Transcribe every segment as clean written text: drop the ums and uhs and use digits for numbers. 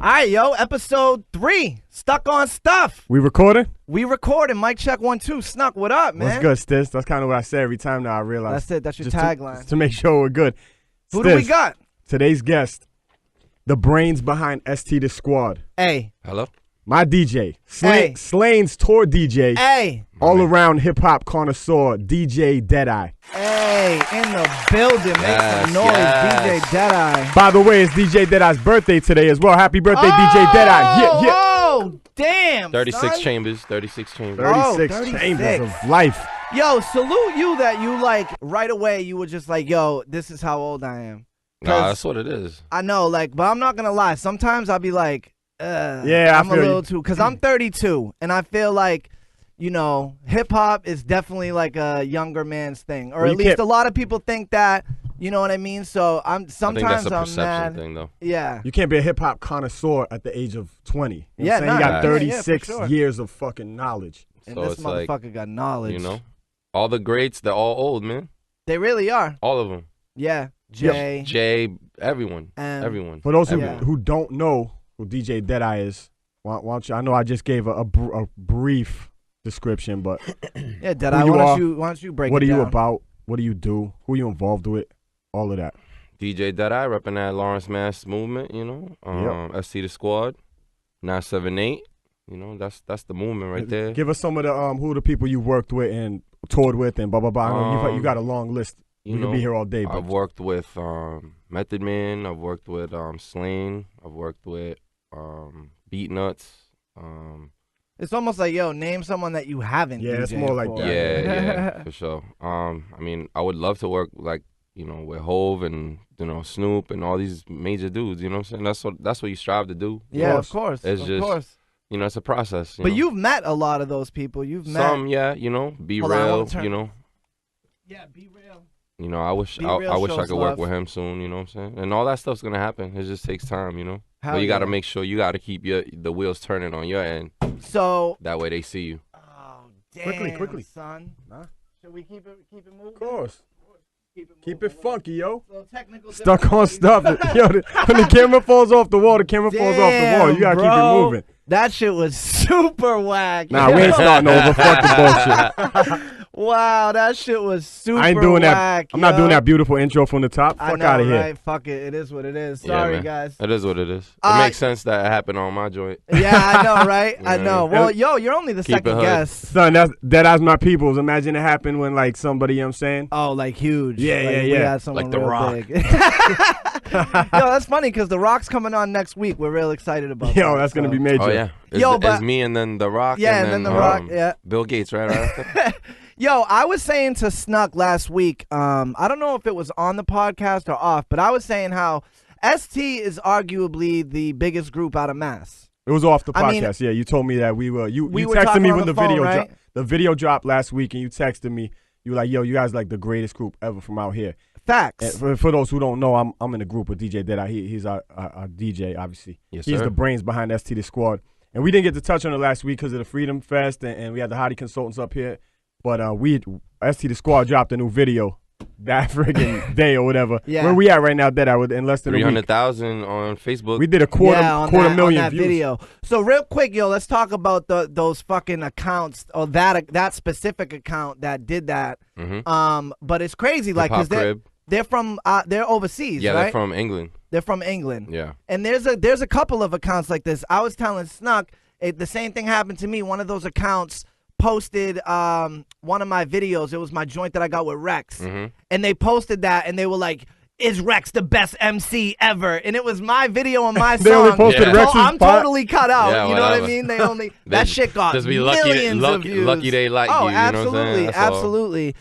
All right, yo, episode 3, Stuck on Stuff. We recording? We recording. Mic check 1, 2. Snuk, what up, man? What's good, Stiz? That's kind of what I say every time now I realize. That's it. That's your just tagline. to make sure we're good. Who Stiz, do we got? Today's guest, the brains behind ST The Squad. Hey. Hello? My DJ. Hey. Slane's tour DJ. Hey. All-around hip-hop connoisseur, DJ Deadeye. Hey, in the building. Make some noise, DJ Deadeye. By the way, it's DJ Deadeye's birthday today as well. Happy birthday, DJ Deadeye. Yeah. Oh, damn, 36 son. chambers, 36 chambers. 36 36. chambers of life. Yo, salute you that you, like, right away, you were just like, yo, this is how old I am. Nah, that's what it is. I know, like, but I'm not going to lie. Sometimes I'll be like, yeah, I'm a little too, because I'm 32, and I feel like, you know, hip-hop is definitely like a younger man's thing. Or at least a lot of people think that, you know what I mean? So sometimes I think that's a perception mad. thing, though. Yeah. You can't be a hip-hop connoisseur at the age of 20. You know Yeah, what I'm saying? nah, You got yeah, 36 for sure. years of fucking knowledge. And So this it's like, motherfucker got knowledge. you know, all the greats, they're all old, man. They really are. All of them. Yeah. Jay. Jay, everyone. Everyone. For those Yeah. who don't know who DJ Deadeye is, why don't you? I know I just gave a brief description, but Yeah, Deadeye, why don't you break it down? what are you about? What do you do? Who are you involved with? All of that. DJ Deadeye, repping that Lawrence Mass movement, you know. ST The Squad, 978. You know, that's the movement right there. Give us some of the who the people you worked with and toured with and blah blah blah. I know you got a long list. We could be here all day. But I've worked with Method Man. I've worked with Slane. I've worked with Beat Nuts. It's almost like, yo, name someone that you haven't. Yeah, it's DJ'd more like for. that. Yeah, for sure. I mean, I would love to work like, you know, with Hove and, you know, Snoop and all these major dudes. You know what I'm saying? That's what you strive to do. Yeah, of course. It's of just, course. you know, it's a process. But know? you've met a lot of those people. You've met Some, yeah, you know, Be Hold on, I Real, wanna turn- you know. Yeah, Be Real. You know, I wish Be I Real wish I shows could love. work with him soon, you know what I'm saying? And all that stuff's going to happen. It just takes time, you know. Hell But you got to yeah. make sure you got to keep the wheels turning on your end. So. That way they see you. Oh, damn, Quickly. son. Nah. Should we keep it moving? Of course. Keep moving. it funky, yo. So technical Stuck on stuff. Yo, when the camera falls off the wall, falls off the wall. You gotta keep it moving. That shit was super whack. Nah, we ain't starting over. Fuck the bullshit. Wow, that shit was super I ain't doing whack. that. I'm not doing that beautiful intro from the top. I Fuck know, out of here. right? Fuck it. It is what it is. Yeah, Sorry, man. guys. It is what it is. It makes sense that it happened on my joint. Yeah, I know, right? I Yeah. know. Well, yo, you're only the Keep it second hood. guest. Son, that's my peoples. Imagine it happened when like somebody, you know what I'm saying? Oh, like huge. Yeah, like, we yeah. had someone Like The real Rock. big. Yo, that's funny because The Rock's coming on next week. We're real excited about Yo, that, that's gonna so. be major. Oh, yeah. Yo, It's but- me and then The Rock. Yeah, and then The Rock, yeah. Bill Gates, right after. Yo, I was saying to Snuk last week, I don't know if it was on the podcast or off, but I was saying how ST is arguably the biggest group out of Mass. It was off the podcast. I mean, yeah, you told me that we were. You we were texted talking me on when the the phone, video right? dropped. The video dropped last week, and you texted me. You were like, "Yo, you guys like the greatest group ever from out here." Facts. And for those who don't know, I'm in a group with DJ Deadeye. He's our DJ, obviously. Yes, He's sir. the brains behind ST The Squad. And we didn't get to touch on it last week because of the Freedom Fest, and we had the Hottie Consultants up here. But ST The Squad dropped a new video that friggin' day or whatever. Yeah. Where we at right now, Deadeye? In less than a week. 300,000 on Facebook. We did a quarter on million that views. video. So real quick, yo, let's talk about those fucking accounts or that specific account that did that. But it's crazy, like, because they're from they're overseas, yeah, right? they're from England. They're from England. Yeah. And there's a couple of accounts like this. I was telling Snuk, the same thing happened to me. One of those accounts posted one of my videos. It was my joint that I got with Rex. And they posted that, and they were like, is Rex the best MC ever? And it was my video on my song. They only posted Yeah. Rex's So I'm part? totally cut out. Yeah, you know what I whatever. mean? They only that shit got Just be millions of views. lucky they like oh, you. You know what I'm saying? absolutely, That's all. absolutely.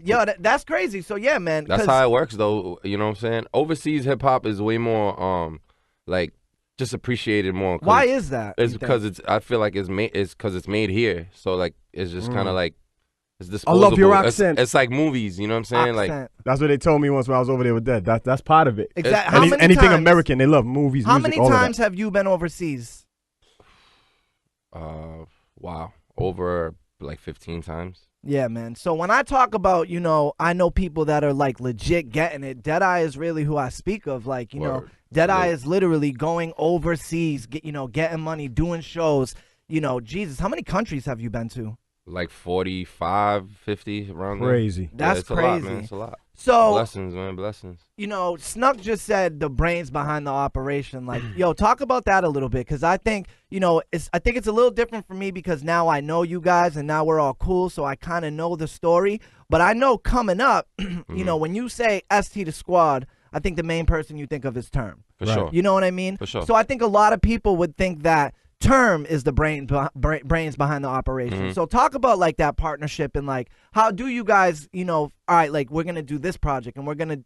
Yo, that's crazy. So yeah, man. That's how it works, though. You know what I'm saying? Overseas hip hop is way more, like, just appreciated more. Why is that? It's you because think? I feel like it's because it's made here. So like it's just kind of like it's I disposable. love your accent. It's like movies. You know what I'm saying? Like Accent. That's what they told me once when I was over there with Dead. That's part of it. Exactly. How many Anything times, American, they love movies, How music, many all times of have you been overseas? wow, over like 15 times. Yeah, man. So when I talk about, you know, I know people that are like legit getting it. Deadeye is really who I speak of. Like, you know, Deadeye is literally going overseas, getting money, doing shows. You know, Jesus, how many countries have you been to? Like 45, 50 around there. Crazy. That's it's crazy. A lot, man. It's a lot. So blessings, man. Blessings. You know, Snuk just said the brains behind the operation. Like, yo, talk about that a little bit, because I think, you know, I think it's a little different for me because now I know you guys and now we're all cool, so I kind of know the story. But I know coming up, you know, when you say ST the Squad, I think the main person you think of is Term. For sure. You know what I mean? For sure. So I think a lot of people would think that Term is the brains behind the operation. So talk about like that partnership and like how do you guys, you know, all right, like we're gonna do this project and we're gonna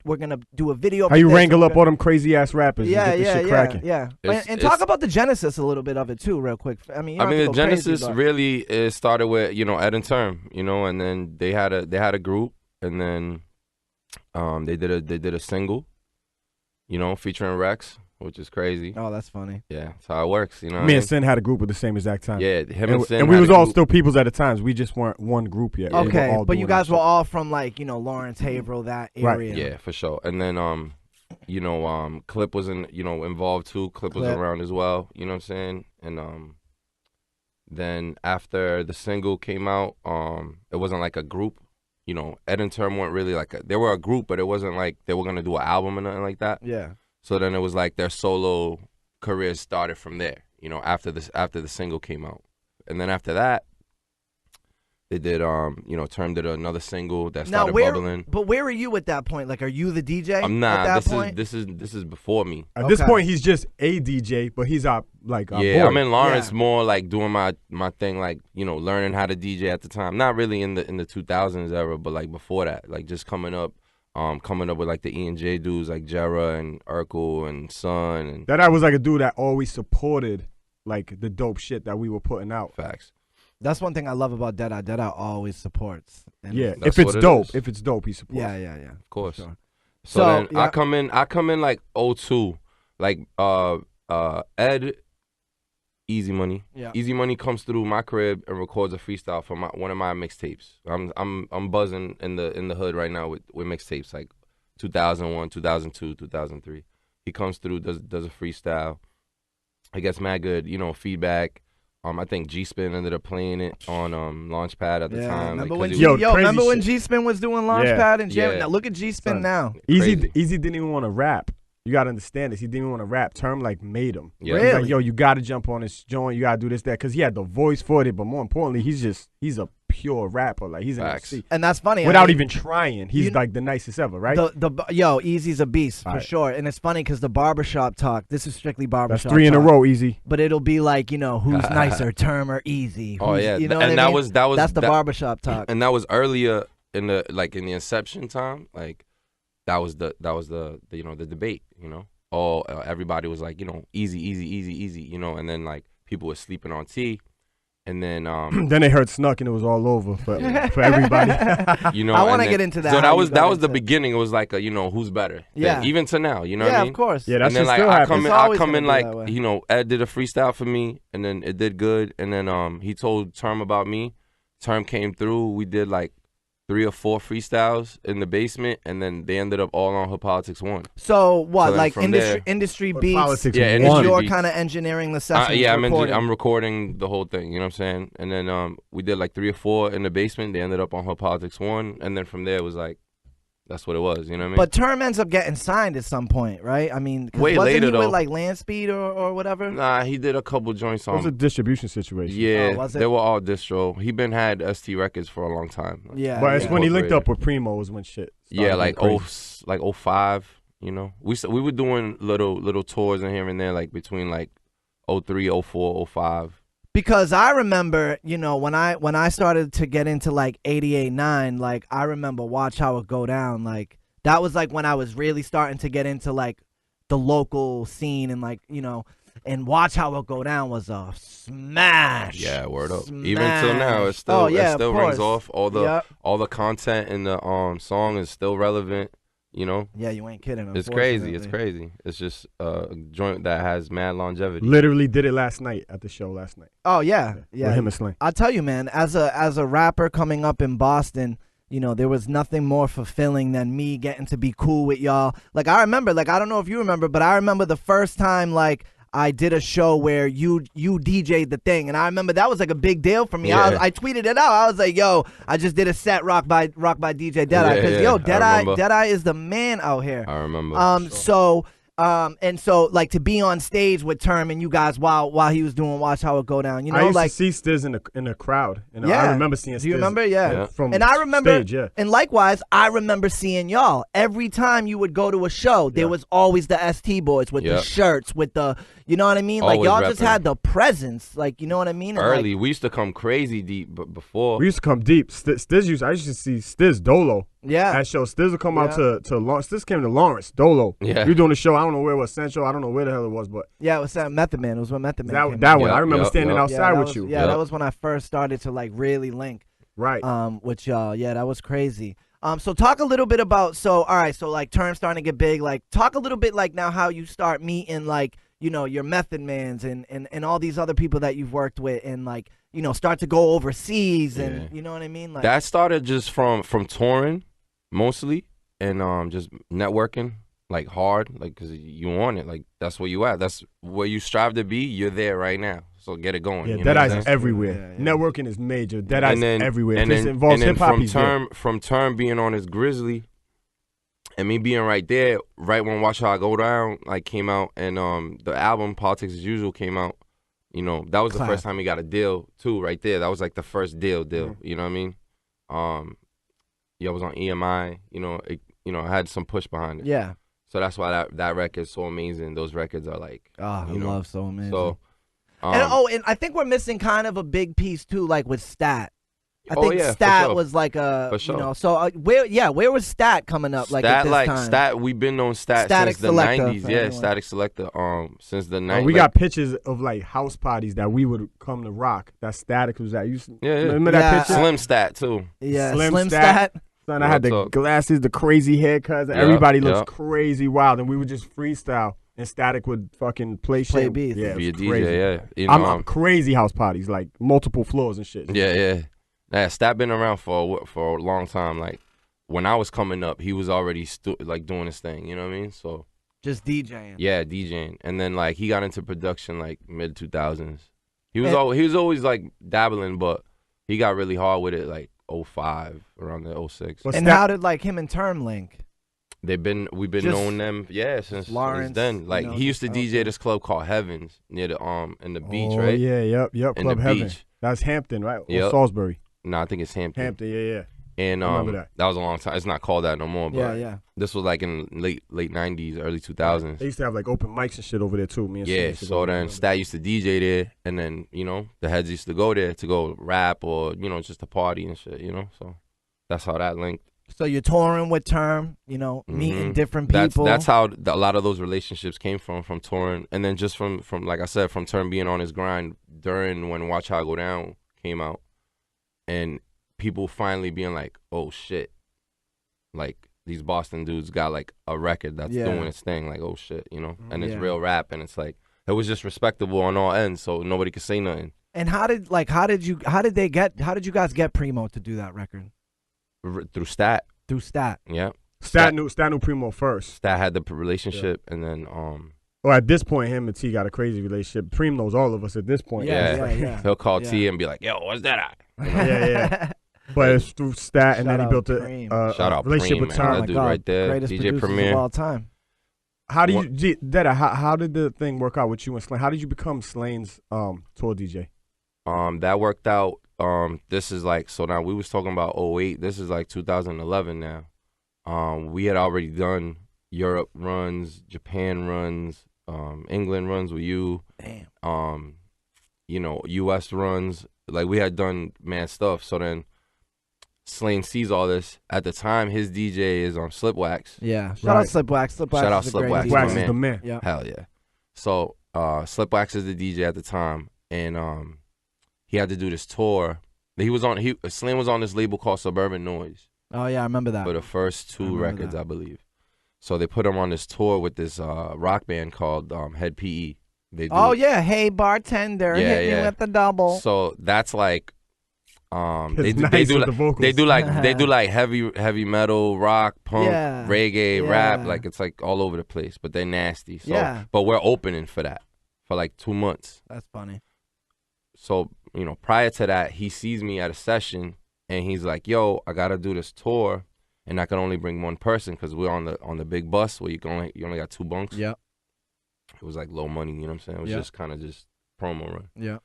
do a video. How you wrangle up all them crazy ass rappers and get this shit cracking. Yeah. And talk about the genesis a little bit of it too, real quick. I mean, the genesis really started with, you know, Ed and Term, you know, and then they had a group, and then they did a single, you know, featuring Rex, which is crazy. Oh, that's funny. Yeah, that's how it works, you know. Me and Sin had a group at the same exact time. Yeah, him and Sin. And we was all still peoples at the times. We just weren't one group yet. Okay, but you guys were all from like, you know, Lawrence, Haverhill, that area. Right. Yeah, for sure. And then you know, Clip was involved too. Clip was around as well. You know what I'm saying? And then after the single came out, it wasn't like a group. You know, Ed and Term weren't really like they were a group, but it wasn't like they were gonna do an album or nothing like that. Yeah. So then it was like their solo careers started from there, you know, after the single came out. And then after that, they did, you know, Term did another single that started bubbling. But where are you at that point? Like, are you the DJ? I'm not. At that point? This is before me. At this point, he's just a DJ, but he's our boy. I'm in Lawrence more like doing my thing, like, you know, learning how to DJ at the time. Not really in the 2000s era, but like before that, like just coming up with like the E&J dudes like Jera and Urkel and Son. And that I was like a dude that always supported like the dope shit that we were putting out. Facts. That's one thing I love about Deadeye. Deadeye always supports. And yeah, if it's dope, he supports. Yeah. Of course. Sure. So then I come in like 02. Like Ed, Easy Money. Yeah. Easy Money comes through my crib and records a freestyle for one of my mixtapes. I'm buzzing in the hood right now with mixtapes like 2001, 2002, 2003. He comes through, does a freestyle. I guess mad good, you know, feedback. I think G-Spin ended up playing it on Launchpad at the time. Remember like, when remember when G-Spin was doing Launchpad and jamming? Yeah. Now look at G-Spin now. Easy didn't even want to rap. You gotta understand this. He didn't even want to rap. Term like made him. Yeah. Really? He's like, yo, you gotta jump on this joint. You gotta do this, that, because he had the voice for it. But more importantly, he's a pure rapper. Like he's an MC. And that's funny. Without even trying, he's like the nicest ever, right? Easy's a beast for sure. And it's funny because the barbershop talk. This is strictly barbershop. That's 3 in a row, Easy. But it'll be like, you know, who's nicer, Term or Easy? Oh yeah. You know and what I mean? That's the barbershop talk. And that was earlier in the inception time. Like that was the you know, the debate. You know. Everybody was like, you know, easy, you know, and then like people were sleeping on T, and then then they heard Snuk and it was all over for everybody. You know, I want to get into that. So that was the beginning. It was like a, you know, who's better? Yeah. Even to now, you know what I mean? Yeah, of course. Yeah, that's and then like still I come in like, you know, Ed did a freestyle for me, and then it did good, and then he told Term about me. Term came through. We did like 3 or 4 freestyles in the basement, and then they ended up all on Her Politics 1. So what, So like there, industry beats? Politics yeah, One. You're beats. kind of engineering the sessions. Yeah, I'm recording the whole thing. You know what I'm saying? And then we did like 3 or 4 in the basement. They ended up on Her Politics 1, and then from there it was like, that's what it was. You know what I mean? But Term ends up getting signed at some point, right? I mean, way wasn't later he though. with like Landspeed or whatever? Nah, he did a couple joints It was a on. distribution situation. Yeah, was it? they were all distro. He been had ST Records for a long time. Yeah, But it's when he linked up Incorporated. with Primo is when shit started Yeah, like getting crazy. 05. You know, we were doing little tours in here and there, like between like 03, 04, 05. Because I remember, you know, when I started to get into like 88, 9, like I remember Watch How It Go Down. Like that was like when I was really starting to get into like the local scene and like, you know, and Watch How It Go Down was a smash. Yeah, word up. Smash. Even till now, it still of rings course. off. All the content in the song is still relevant. You know? Yeah, you ain't kidding. It's crazy. It's crazy. It's just a joint that has mad longevity. Literally did it last night at the show last night. Oh yeah. With him and Slang. I'll tell you, man, as a rapper coming up in Boston, you know, there was nothing more fulfilling than me getting to be cool with y'all. Like, I remember, like, I don't know if you remember, but I remember the first time, like, I did a show where you DJ'd the thing, and I remember that was like a big deal for me. Yeah. I tweeted it out. I was like, "Yo, I just did a set rock by DJ Deadeye because yo, Deadeye is the man out here." I remember. So like to be on stage with Term and you guys while he was doing Watch How It Go Down. You know, I used like to see Stiz in the crowd, and yeah. I remember seeing Stiz. Do you remember? Yeah. From and I remember, stage, yeah. And likewise, I remember seeing y'all every time you would go to a show. There was always the ST boys with the shirts, with the, you know what I mean? Like Always y'all repping. just had the presence, like you know what I mean? And Early, we used to come crazy deep, but before we used to come deep. I used to see Stiz Dolo. Yeah. At show, Stiz would come out to Lawrence. Stiz came to Lawrence Dolo. Yeah. We were doing the show. I don't know where it was, Central. I don't know where the hell it was, but yeah, it was Method Man. It was when Method Man. that came one. out. I remember standing outside with you. Yeah, that was when I first started to like really link. Right. With y'all. Yeah, that was crazy. So talk a little bit about all right, so like Term starting to get big. Like talk a little bit like now how you start meeting like, you know, your Method Mans and all these other people that you've worked with and like, you know, start to go overseas and you know what I mean? Like that started just from touring mostly and just networking like hard, like because you want it, like that's where you at, that's where you strive to be. You're there right now, so get it going. Yeah, you know Deadeye's everywhere. Yeah. Networking is major. Deadeye's everywhere. And this then, involves hip hop. From Term being on his Grizzly, and me being right there, right when Watch How I Go Down like came out, and the album Politics as Usual came out. You know, that was the first time he got a deal too, right there. That was like the first deal. You know what I mean? Yeah, I was on EMI. You know, I had some push behind it. Yeah. So that's why that record's so amazing. Those records are like, I love so amazing. So, and I think we're missing kind of a big piece too, like with Stat. I think Stat was like a, you know. So where was Stat coming up? Like at this time? Stat, we've been on Stat Static since the Selector, 90s. Yeah, Static Selector. Since the 90s. We got pictures of like house parties that we would come to rock. That Static was at. Remember that picture? Slim Stat too. Yeah, Slim Stat. Son, I had the glasses, the crazy haircuts. Everybody looks crazy wild, and we would just freestyle. And Static would fucking play beats. Yeah, be a DJ. crazy. Yeah, you know, I'm crazy house parties, like multiple floors and shit. Yeah, Stat been around for a long time. Like when I was coming up, he was already like doing his thing. You know what I mean? So just DJing. Yeah, DJing, and then like he got into production like mid 2000s. He was always like dabbling, but he got really hard with it like 05 around the 06. And how did like him and Term link? We've been knowing them since then. Like he used to DJ this club called Heavens near the in the beach, right? Yeah, yep. In Club the Heaven. beach. That's Hampton, right? Yep. Or Salisbury. No, I think it's Hampton. Yeah. And I remember that was a long time. It's not called that no more. But yeah. This was like in late 90s, early 2000s. They used to have like open mics and shit over there too. Me and so then Stat used to DJ there, and then you know the heads used to go there to go rap or you know just to party and shit. You know, so that's how that linked. So you're touring with Term, you know, meeting different people. That's how a lot of those relationships came from touring, and then just from like I said, from Term being on his grind during when Watch How I Go Down came out, and people finally being like, oh shit, like these Boston dudes got like a record that's doing its thing, like oh shit, you know, and it's real rap, and it's like it was just respectable on all ends, so nobody could say nothing. And how did you guys get Primo to do that record? Through Stat. Yeah. Stat knew Primo first. Stat had the relationship, and then Well, at this point, him and T got a crazy relationship. Primo knows all of us at this point. Yeah. He'll call T and be like, "Yo, what's that at?" Yeah. But it's through Stat, and then he built a relationship with Term. That dude right there, greatest DJ Premier of all time. How do you, Deadeye, how did the thing work out with you and Slane? How did you become Slane's tour DJ? That worked out. This is like, so now we was talking about 08. This is like 2011 now. We had already done Europe runs, Japan runs, England runs with you. Damn. You know, US runs. Like we had done mad stuff. So then Slane sees all this. At the time, his DJ is on Slipwax. Yeah. Shout out Slipwax. Shout out Slipwax. Slipwax is the man. Yeah. Hell yeah. So Slipwax is the DJ at the time, and he had to do this tour. Slane was on this label called Suburban Noise. Oh yeah, I remember that. For the first two records, I believe. So they put him on this tour with this rock band called Head PE. They do, hey bartender, hit me with the double. So that's like, they nice do like heavy metal, rock, punk, reggae, rap. Like it's like all over the place, but they're nasty. So, but we're opening for that for like 2 months. That's funny. So prior to that, he sees me at a session and he's like, "Yo, I gotta do this tour, and I can only bring one person because we're on the big bus where you only got 2 bunks." Yep. It was like low money, you know what I'm saying? It was just kind of just promo run. Yeah.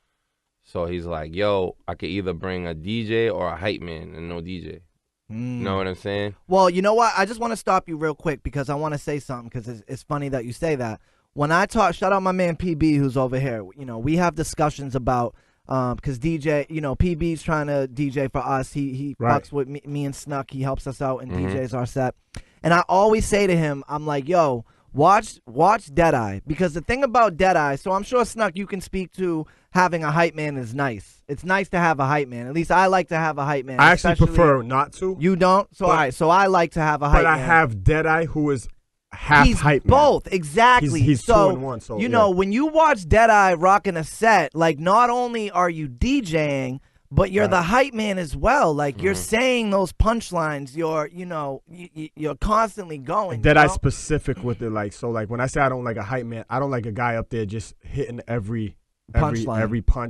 So he's like, "Yo, I could either bring a DJ or a hype man and no DJ." You know what I'm saying? Well, you know what? I just want to stop you real quick because I want to say something because it's funny that you say that. When I talk, shout out my man PB who's over here. We have discussions about because DJ, PB's trying to DJ for us. He fucks with me and Snuk. He helps us out and DJs our set. And I always say to him, I'm like, "Yo, watch Deadeye," because the thing about Deadeye, so I'm sure Snuk you can speak to having a hype man is nice. It's nice to have a hype man. At least I like to have a hype man. I actually prefer not to. You don't? So all right, so I like to have a hype man. But I have Deadeye who is half he's hype man. Both, exactly. He's so, 2 in 1. So you know, when you watch Deadeye rocking a set, like not only are you DJing, but you're the hype man as well. Like you're saying those punchlines. You're constantly going. Deadeye specific with it, like when I say I don't like a hype man, I don't like a guy up there just hitting every punch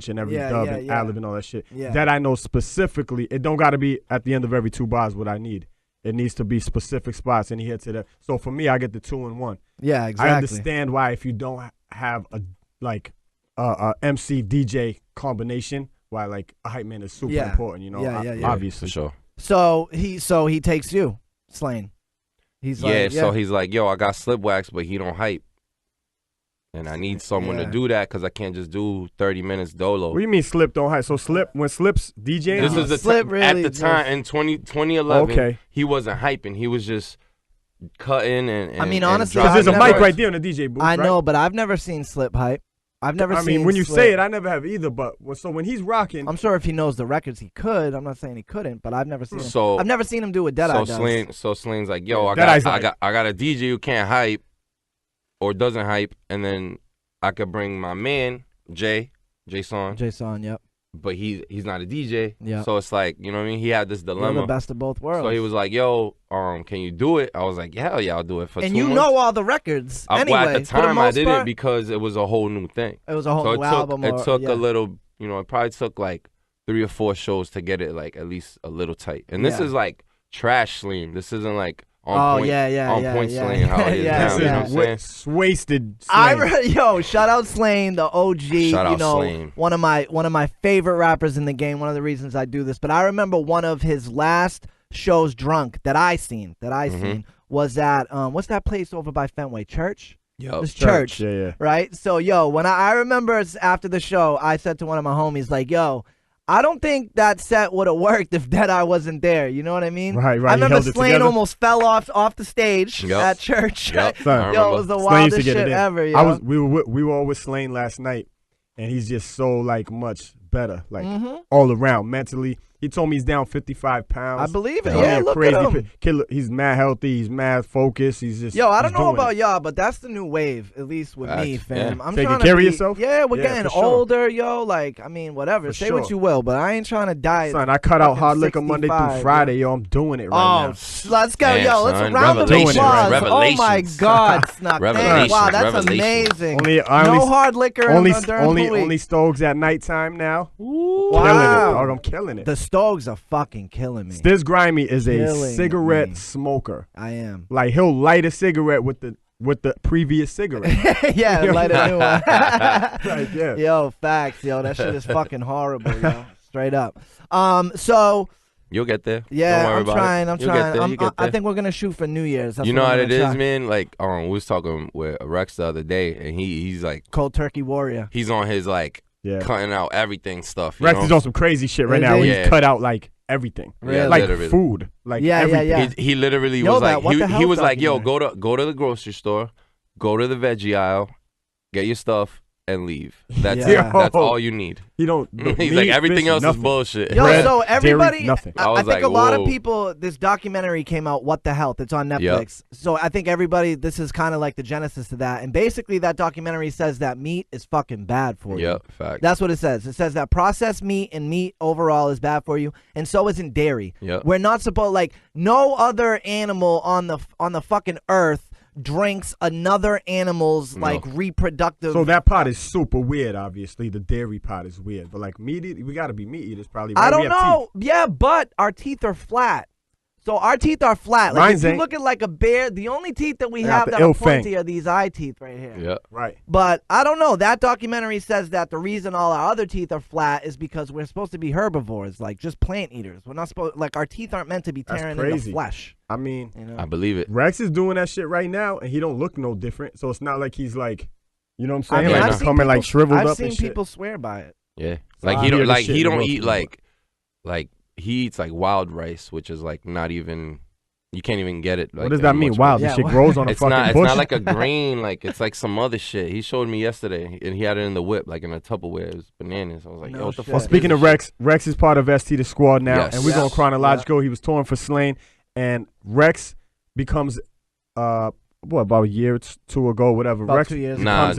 and every dub and ad-lib and all that shit. Yeah. That I know specifically, it don't got to be at the end of every 2 bars what I need. It needs to be specific spots, and he hits it. So for me, I get the 2 in 1. Yeah, exactly. I understand why if you don't have a MC DJ combination, why like a hype man is super important. Obviously. For sure. So he takes you, Slain. He's like, so he's like, "Yo, I got Slip Wax, but he don't hype. And I need someone to do that because I can't just do 30 minutes dolo." What do you mean Slip don't hype? So when Slip's DJing? This is at the time in 2011, he wasn't hyping. He was just cutting and I mean, honestly, because there's a mic right there in the DJ booth. I know, but I've never seen Slip hype. I've never seen. I mean, when you Slip. say it, I never have either. But so when he's rocking, I'm sure if he knows the records, he could. I'm not saying he couldn't, but I've never seen him. I've never seen him do what Deadeye does. So Sling's like, "Yo, I got a DJ who can't hype or doesn't hype, and then I could bring my man Jason. Yep. But he's not a DJ. Yeah. So it's like, you know what I mean? He had this dilemma. You're the best of both worlds. So he was like, "Yo, can you do it?" I was like, "Hell yeah, I'll do it for 2 months." And you know all the records anyway. Well, at the time, I did it because it was a whole new thing. It was a whole new album. It took a little, it probably took like 3 or 4 shows to get it like at least a little tight. And this is like trash Slim. This isn't like on point Slain how it is now. You know what I'm saying? Wasted Slain. Shout out Slain, the OG. Shout out Slain. One of my favorite rappers in the game. One of the reasons I do this. But I remember one of his last shows drunk that I seen was at what's that place over by Fenway? Church? Yep. This church. Yeah. Right? So when I remember after the show, I said to one of my homies, like, "Yo, I don't think that set would have worked if Deadeye wasn't there." You know what I mean? Right. I remember Slain almost fell off the stage at church. Yep. It was the wildest shit ever. Yo. We were all with Slain last night, and he's just so like much better, like all around mentally. He told me he's down 55 pounds. I believe it. Yeah, look at him. He's mad healthy. He's mad focused. He's just I don't know about y'all, but that's the new wave, at least with me, fam. I'm taking care of yourself. Yeah, we're getting older, yo. Like, I mean, whatever. Say what you will, but I ain't trying to die. Son, I cut out hard liquor Monday through Friday, yo. I'm doing it right now. Let's go, yo. Let's round of applause. Oh my God, Snuk. Wow, that's amazing. No hard liquor. Only Stogs at nighttime now. Wow, killing it, dog. I'm killing it. The Stogs are fucking killing me. Stiz Grimy is a cigarette smoker. I am. Like he'll light a cigarette with the previous cigarette. Yeah, light a new one. Like, yeah. Yo, facts, yo. That shit is fucking horrible, yo. Straight up. So you'll get there. Yeah, Don't worry I'm trying. Get there. I think we're gonna shoot for New Year's. That's you know what it is, man? Like, we was talking with Rex the other day, and he's like Cold Turkey Warrior. He's on his like cutting out everything stuff. Rex is on some crazy shit right now. He's cut out like everything, like literally. Food, like everything. He literally was like, he was like, "Yo, go to the grocery store, go to the veggie aisle, get your stuff, and leave. That's all you need. He don't. He's like, everything else is bullshit. Yo, so everybody, dairy, nothing. I think a lot of people, this documentary came out, What the Health? It's on Netflix. Yep. So I think everybody, this is kind of like the genesis of that. And basically that documentary says that meat is fucking bad for you. Yep, fact. That's what it says. It says that processed meat and meat overall is bad for you. And so isn't dairy. Yep. We're not supposed, like, no other animal on the fucking earth drinks another animal's like reproductive. So that part is super weird. Obviously, the dairy part is weird, but like meat, we gotta be meat eaters probably. Right? I don't know. Yeah, but our teeth are flat. So our teeth are flat. Like if you look at like a bear, the only teeth that we have that are pointy are these eye teeth right here. Yeah, right. But I don't know. That documentary says that the reason all our other teeth are flat is because we're supposed to be herbivores, like just plant eaters. We're not supposed, like our teeth aren't meant to be tearing into flesh. I mean, you know? I believe it. Rex is doing that shit right now, and he don't look no different. So it's not like he's like, you know what I'm saying? I mean, like coming like shriveled up. I've seen people swear by it. Yeah, like he don't eat like he eats like wild rice, which is like not even. You can't even get it. Like, what does that mean? Wow, this shit grows on a fucking bush. It's not like a grain. Like it's like some other shit. He showed me yesterday, and he had it in the whip, like in a Tupperware. It was bananas. I was like, yo, what the fuck? Speaking of Rex, Rex is part of ST the Squad now, and we're going chronological. He was touring for Slain, and Rex becomes, what, about a year or two ago, whatever. About Rex 2 years. Nah.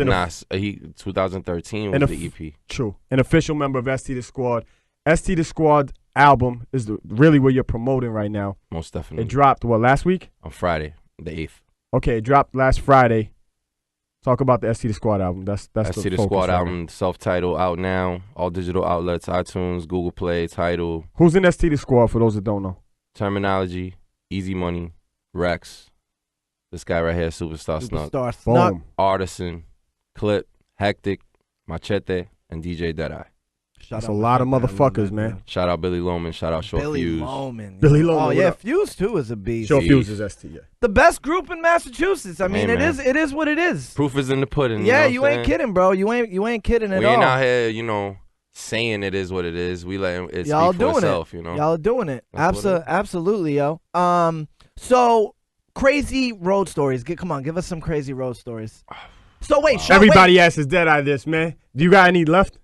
He 2013 was the EP. True, an official member of ST the Squad. ST the Squad album is really what you're promoting right now. Most definitely. It dropped, what, last week? On Friday, the 8th. Okay, it dropped last Friday. Talk about the ST the Squad album. That's ST the Squad album, self-titled, out now. All digital outlets, iTunes, Google Play, Tidal. Who's in ST the Squad for those that don't know? Terminology, Easy Money, Rex. This guy right here, Superstar Snuk. Boom. Artisan, Clip, Hectic, Machete, and DJ Deadeye. That's a lot of motherfuckers, man. Shout out Billy Loman. Shout out Short Fuse. Billy Loman. Oh yeah, Fuse too is a beast. Short Fuse is ST. Yeah. The best group in Massachusetts. I mean, it is what it is. Proof is in the pudding. Yeah, you ain't kidding, bro. You ain't kidding at all. We ain't out here, saying it is what it is. We let it speak for itself. Y'all are doing it. Absolutely, yo. So crazy road stories. Come on, give us some crazy road stories. So wait, Sean, everybody asks Deadeye this, man. Do you got any left?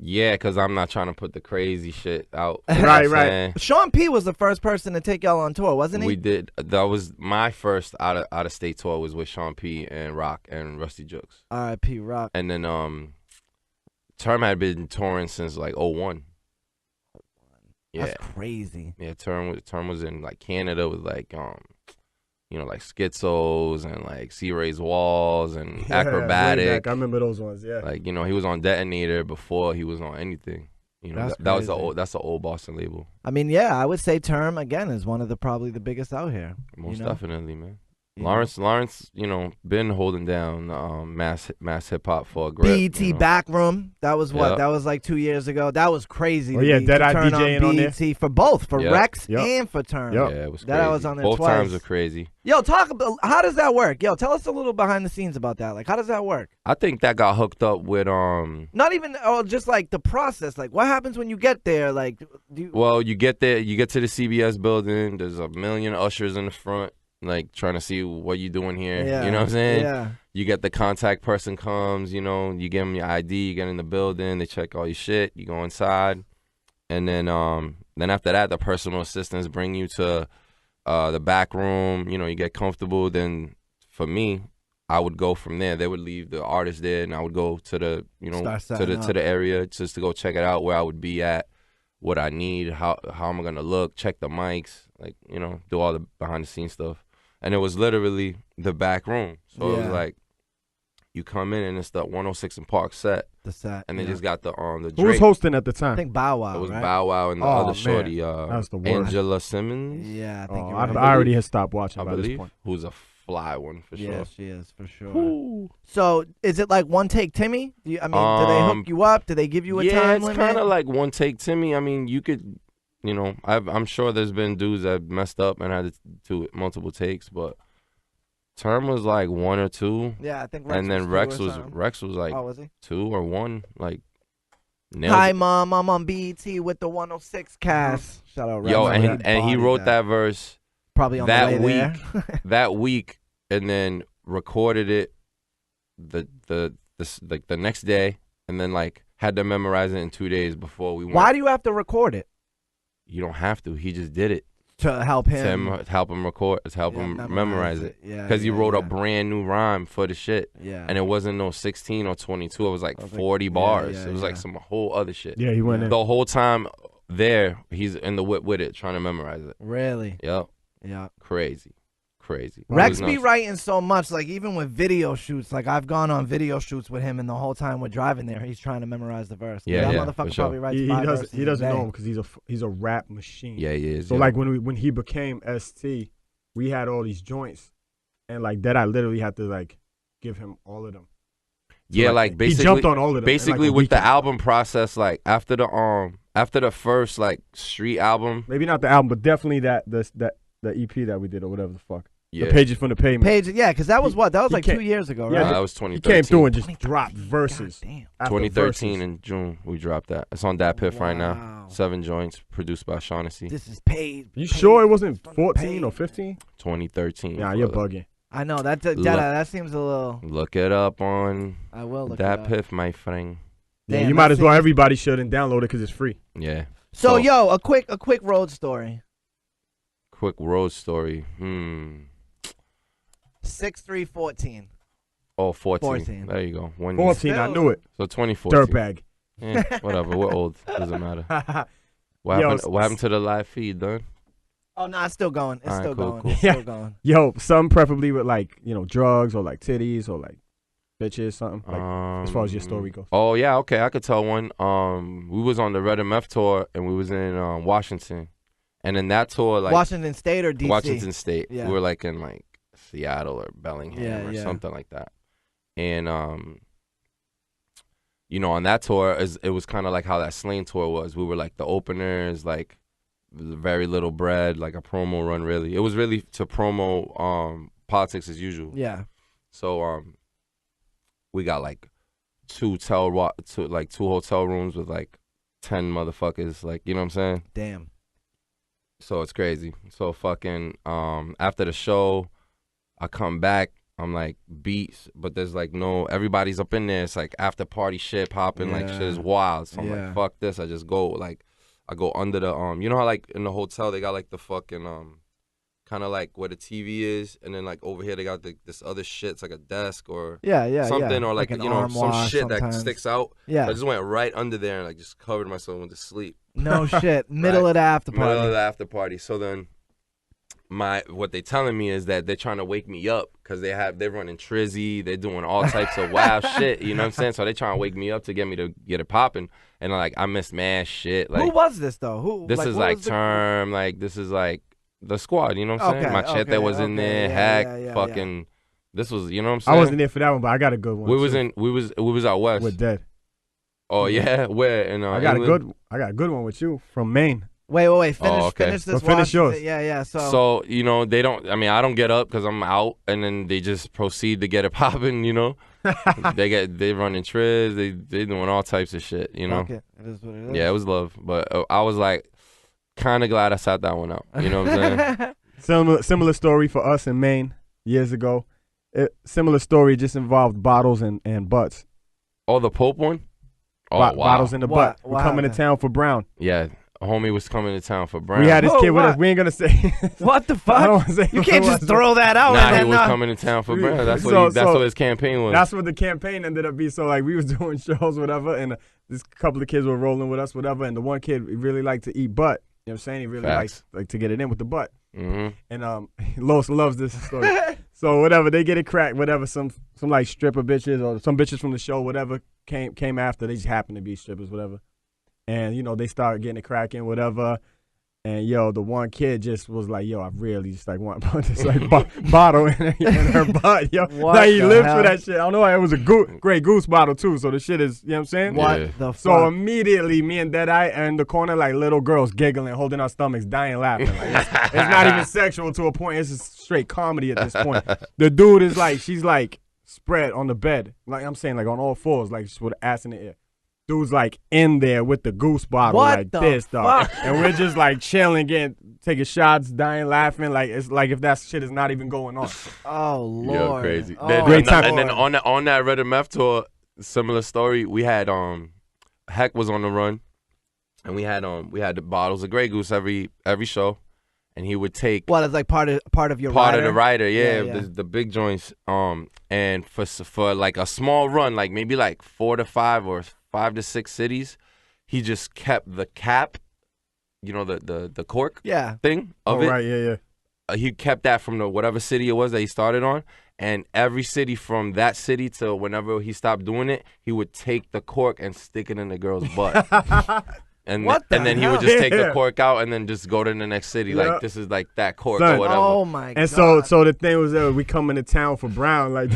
Yeah, because I'm not trying to put the crazy shit out. Right. Sean P was the first person to take y'all on tour, wasn't he? We did. That was my first out of state tour was with Sean P and Rock and Rusty Jukes. R.I.P. Rock. And then Term had been touring since like 01. Yeah. That's crazy. Yeah, Term was in like Canada with like like Schizos and like Sea Ray's Walls and Acrobatic. I remember those ones, yeah. Like, he was on Detonator before he was on anything. That's the old Boston label. I mean, yeah, I would say Term again is one of probably the biggest out here. Most definitely, man. Lawrence, been holding down mass hip hop for a grip. BET Backroom, that was what? That was like 2 years ago. That was crazy. Oh yeah, Deadeye DJing on there for both, for Rex and for Term. Yeah, it was crazy. That I was on there both twice. Times were crazy. Yo, talk about how does that work? Yo, tell us a little behind the scenes about that. Like, how does that work? I think that got hooked up with Not even just like the process. Like, what happens when you get there? Like, you get there, you get to the CBS building. There's a million ushers in the front. Like, trying to see what you doing here. Yeah. You know what I'm saying? Yeah. You get the contact person comes, you give them your ID, you get in the building, they check all your shit, you go inside. And then after that, the personal assistants bring you to the back room, you get comfortable. Then for me, I would go from there. They would leave the artist there and I would go to the, to the area just to go check it out, where I would be at, what I need, how am I gonna look, check the mics, like, do all the behind the scenes stuff. And it was literally the back room. So it was like, you come in and it's the 106 and Park set. The set. And they just got the Drake. Who was hosting at the time? I think Bow Wow. It was right? Bow Wow and the other shorty, that was the worst. Angela Simmons. Yeah, I think I already had stopped watching by believe, this point. Who's a fly one for sure. Yeah, she is for sure. Ooh. So is it like One Take Timmy? Do they hook you up? Do they give you a time limit? Yeah, it's kind of like One Take Timmy. I mean, you could, I'm sure there's been dudes that messed up and had to do multiple takes, but Term was like 1 or 2. Yeah, I think Rex was like was he? 2 or 1. Like, hi Mom, I'm on BET with the 106 cast. Shout out Rex. Yo, and he wrote that verse probably on that the way week. That week, and then recorded it the this like the next day, and then like had to memorize it in 2 days before we went. Why do you have to record it? You don't have to. He just did it. To help him. To help him record, to help him memorize it. Yeah. Because he wrote a brand new rhyme for the shit. Yeah. And it wasn't no 16 or 22. It was like 40 bars. It was like some whole other shit. Yeah, he went in. The whole time there, he's in the whip with it, trying to memorize it. Really? Yep. Yeah. Crazy. Rex be writing so much, like even with video shoots. Like I've gone on video shoots with him, and the whole time we're driving there, he's trying to memorize the verse. Yeah, that motherfucker probably writes he doesn't know him because he's a rap machine. Yeah, he is. So like when he became ST, we had all these joints, and like that I literally had to like give him all of them. So yeah, like basically he jumped on all of them. Basically with the album process, like after the first like street album, maybe not the album, but definitely the EP that we did or whatever the fuck. Yeah. The Pages from the Pavement. Yeah, because that was like 2 years ago, right? Yeah, that was 2013. He came through and just dropped verses. 2013 in June, we dropped that. It's on Dat Piff right now. 7 joints, produced by Shaughnessy. This is paid. You sure it wasn't 14 or 15? 2013. Nah, you're bugging. I know that seems a little. Look it up on I will look Dat it up. Piff, my friend. Yeah, you might as well. Everybody should and download it because it's free. Yeah. So yo, a quick road story. Quick road story. 6-3-14. Oh, 14. There you go. 14, I knew it. So 2014. Dirtbag. Yeah, whatever. We're old. Doesn't matter. What happened to the live feed, though? Oh no, it's still going. It's still going. Cool. It's still going. Yo, some preferably with like drugs or like titties or like bitches, something. Like, as far as your story goes. Oh yeah, okay, I could tell one. We was on the Red MF tour and we was in Washington, and in that tour, like Washington State or DC? Washington State. Yeah. We were like in like Seattle or Bellingham or something like that, and on that tour, it was kind of like how that Slain tour was. We were like the openers, like very little bread, like a promo run. Really, it was really to promo Politics as Usual. Yeah. So we got like two hotel rooms with like 10 motherfuckers. Like, you know what I'm saying? Damn. So it's crazy. So fucking after the show, I come back. I'm like beats, but there's like everybody's up in there. It's like after party shit popping, like shit is wild. So I'm like, fuck this. I just go I go under the you know how like in the hotel they got like the fucking kind of like where the TV is, and then like over here they got this other shit. It's like a desk or something, or like some shit that sticks out. Yeah, so I just went right under there and like just covered myself and went to sleep. No shit. Middle of the after party. Middle of the after party. So then what they telling me is that they're trying to wake me up because they're running Trizzy, they're doing all types of wild shit. You know what I'm saying? So they trying to wake me up to get me to get it popping. And like I missed mad shit. Like, who was this though? This is like Term. Like this is like the squad. You know what I'm saying? Machete was in there. Hack. Fucking. This was. You know what I'm saying? I wasn't there for that one, but I got a good one. We was out west. With Dead. Oh yeah, where? In I got England? I got a good one with you from Maine. Wait. Finish this. Finish yours. Yeah. So they don't. I mean, I don't get up because I'm out, and then they just proceed to get it popping. You know, they running Triz. They doing all types of shit. You know. Okay. It is what it is. Yeah, it was love, but I was like, kind of glad I sat that one out. You know what I'm saying? Similar story for us in Maine years ago. Similar story, just involved bottles and butts. Oh, the Pope one. Oh, wow. Bottles in the butt. We're coming to town for Brown. Yeah. A homie was coming to town for Brown. We had this kid with us. We ain't gonna say. What the fuck? You can't just throw that out. Nah, he was coming to town for Brown. That's what his campaign was. That's what the campaign ended up being. So like we was doing shows, whatever, and this couple of kids were rolling with us, whatever, and the one kid really liked to eat butt. You know what I'm saying? He really likes like to get it in with the butt. Mm-hmm. And Los loves this story. So whatever, they get it cracked, whatever, some like stripper bitches or some bitches from the show, whatever, came after. They just happened to be strippers, whatever. And, they started getting it cracking, whatever. And, the one kid just was like, I really just, like, want to put this, like, bottle in her butt, Like, he lives for that shit. I don't know. It was a Grey Goose bottle, too. So the shit is, you know what I'm saying? What the fuck? So immediately, me and Deadeye are in the corner, like, little girls giggling, holding our stomachs, dying laughing. Like, it's not even sexual to a point. It's just straight comedy at this point. The dude is, like, she's, like, spread on the bed. Like, I'm saying, like, on all fours, like, just with an ass in the air. Dude's like in there with the goose bottle like this, dog. And we're just like chilling, taking shots, dying, laughing. Like it's like if that shit is not even going on. Oh Lord. Yo, crazy. Oh, great time. And then on that Red MF tour, similar story. We had Heck was on the run, and we had the bottles of Grey Goose every show, and he would take it's like part of your part rider? of the rider, yeah. The big joints. And for like a small run, like maybe like 4 to 5 or 5 to 6 cities, he just kept the cap, you know, the cork thing of it. Right, yeah. He kept that from the whatever city it was that he started on, and every city from that city to whenever he stopped doing it, he would take the cork and stick it in the girl's butt. And then he would just take the cork out and then just go to the next city. Like, this is like that cork or whatever. Oh my God. And so the thing was we come into town for Brown, like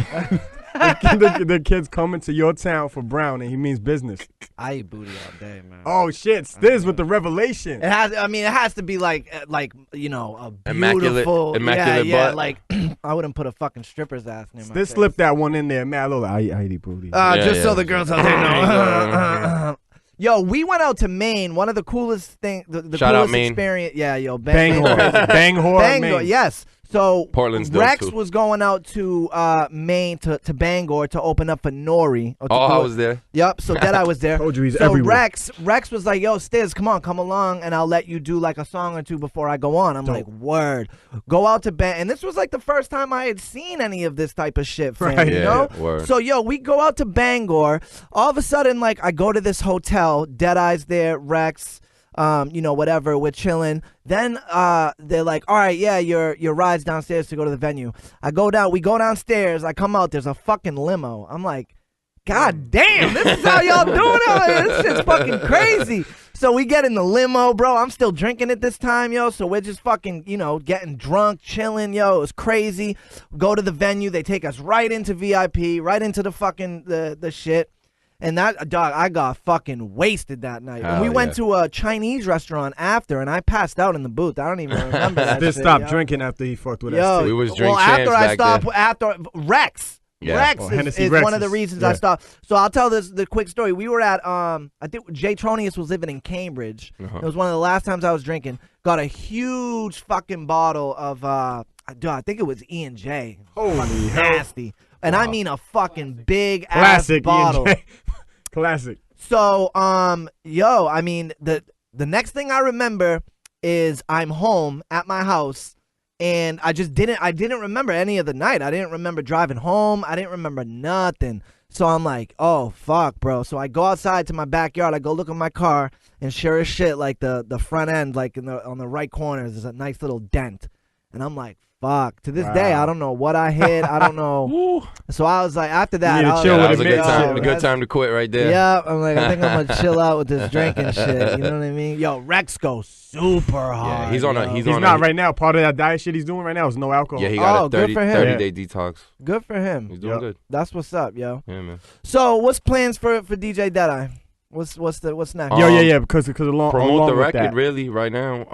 the kids coming to your town for Brown, and he means business. I eat booty all day, man. Oh shit, Stiz with the revelation. It has to be like you know, a immaculate beautiful, butt. Like I wouldn't put a fucking stripper's ass near my This face. slipped that one in there, man. I eat booty. So the girls out there know. Yo, we went out to Maine. One of the coolest thing, the Shout coolest out Maine. experience. Yeah, yo, Bangor, Maine. Yes. So Portland's Rex too. was going out to Maine to Bangor to open up for Nori. I was there. Yep. So Deadeye was there. Told you he's so everywhere. Rex was like, "Yo, Stiz, come along, and I'll let you do like a song or two before I go on." I'm like, "Word." Go out to Bangor, and this was like the first time I had seen any of this type of shit, fam, Right. you know? Word. So yo, we go out to Bangor. All of a sudden, like I go to this hotel. Deadeye's there. Rex. You know, whatever, we're chilling. Then they're like, all right, yeah, your ride's downstairs to go to the venue. We go downstairs, I come out, there's a fucking limo. I'm like, God damn, this is how y'all doing out here. This shit's fucking crazy. So we get in the limo, bro. I'm still drinking at this time, yo. So we're just fucking, you know, getting drunk, chilling, yo. It was crazy. Go to the venue, they take us right into VIP, right into the fucking the shit. And that, dog, I got fucking wasted that night. And we went to a Chinese restaurant after, and I passed out in the booth. I don't even remember that Stiz shit, stopped yo. drinking after he fucked with Yo, that. We was drink after champs I back stopped, then. after Rex. Yeah. Rex Hennessy is Rex one of the is- reasons yeah. I stopped. So I'll tell the quick story. We were at, I think Jay Tronius was living in Cambridge. It was one of the last times I was drinking. Got a huge fucking bottle of, I think it was E&J. Holy hell. Nasty. And I mean a fucking big Classic ass bottle. E&J. Classic. So, yo, I mean, the next thing I remember is I'm home at my house, and I didn't remember any of the night. I didn't remember driving home. I didn't remember nothing. So I'm like, oh, fuck, bro. So I go outside to my backyard. I go look at my car, and sure as shit, like the front end, like on the right corner, there's a nice little dent. And I'm like, fuck. To this day, I don't know what I hit. I don't know. So I was like, after that, You need to chill That with was a it, good man. time. A good time to quit right there. Yeah, I'm like, I think I'm gonna chill out with this drinking shit. You know what I mean? Yo, Rex goes super hard. Yeah, he's on yo. a He's not right now. Part of that diet shit he's doing right now is no alcohol. Yeah, he got Oh, a good 30 for him. day detox. Good for him. He's doing good. That's what's up, yo. Yeah, man. So, what's plans for DJ Deadeye? What's next? Yeah, because along Promote the with record that. really right now.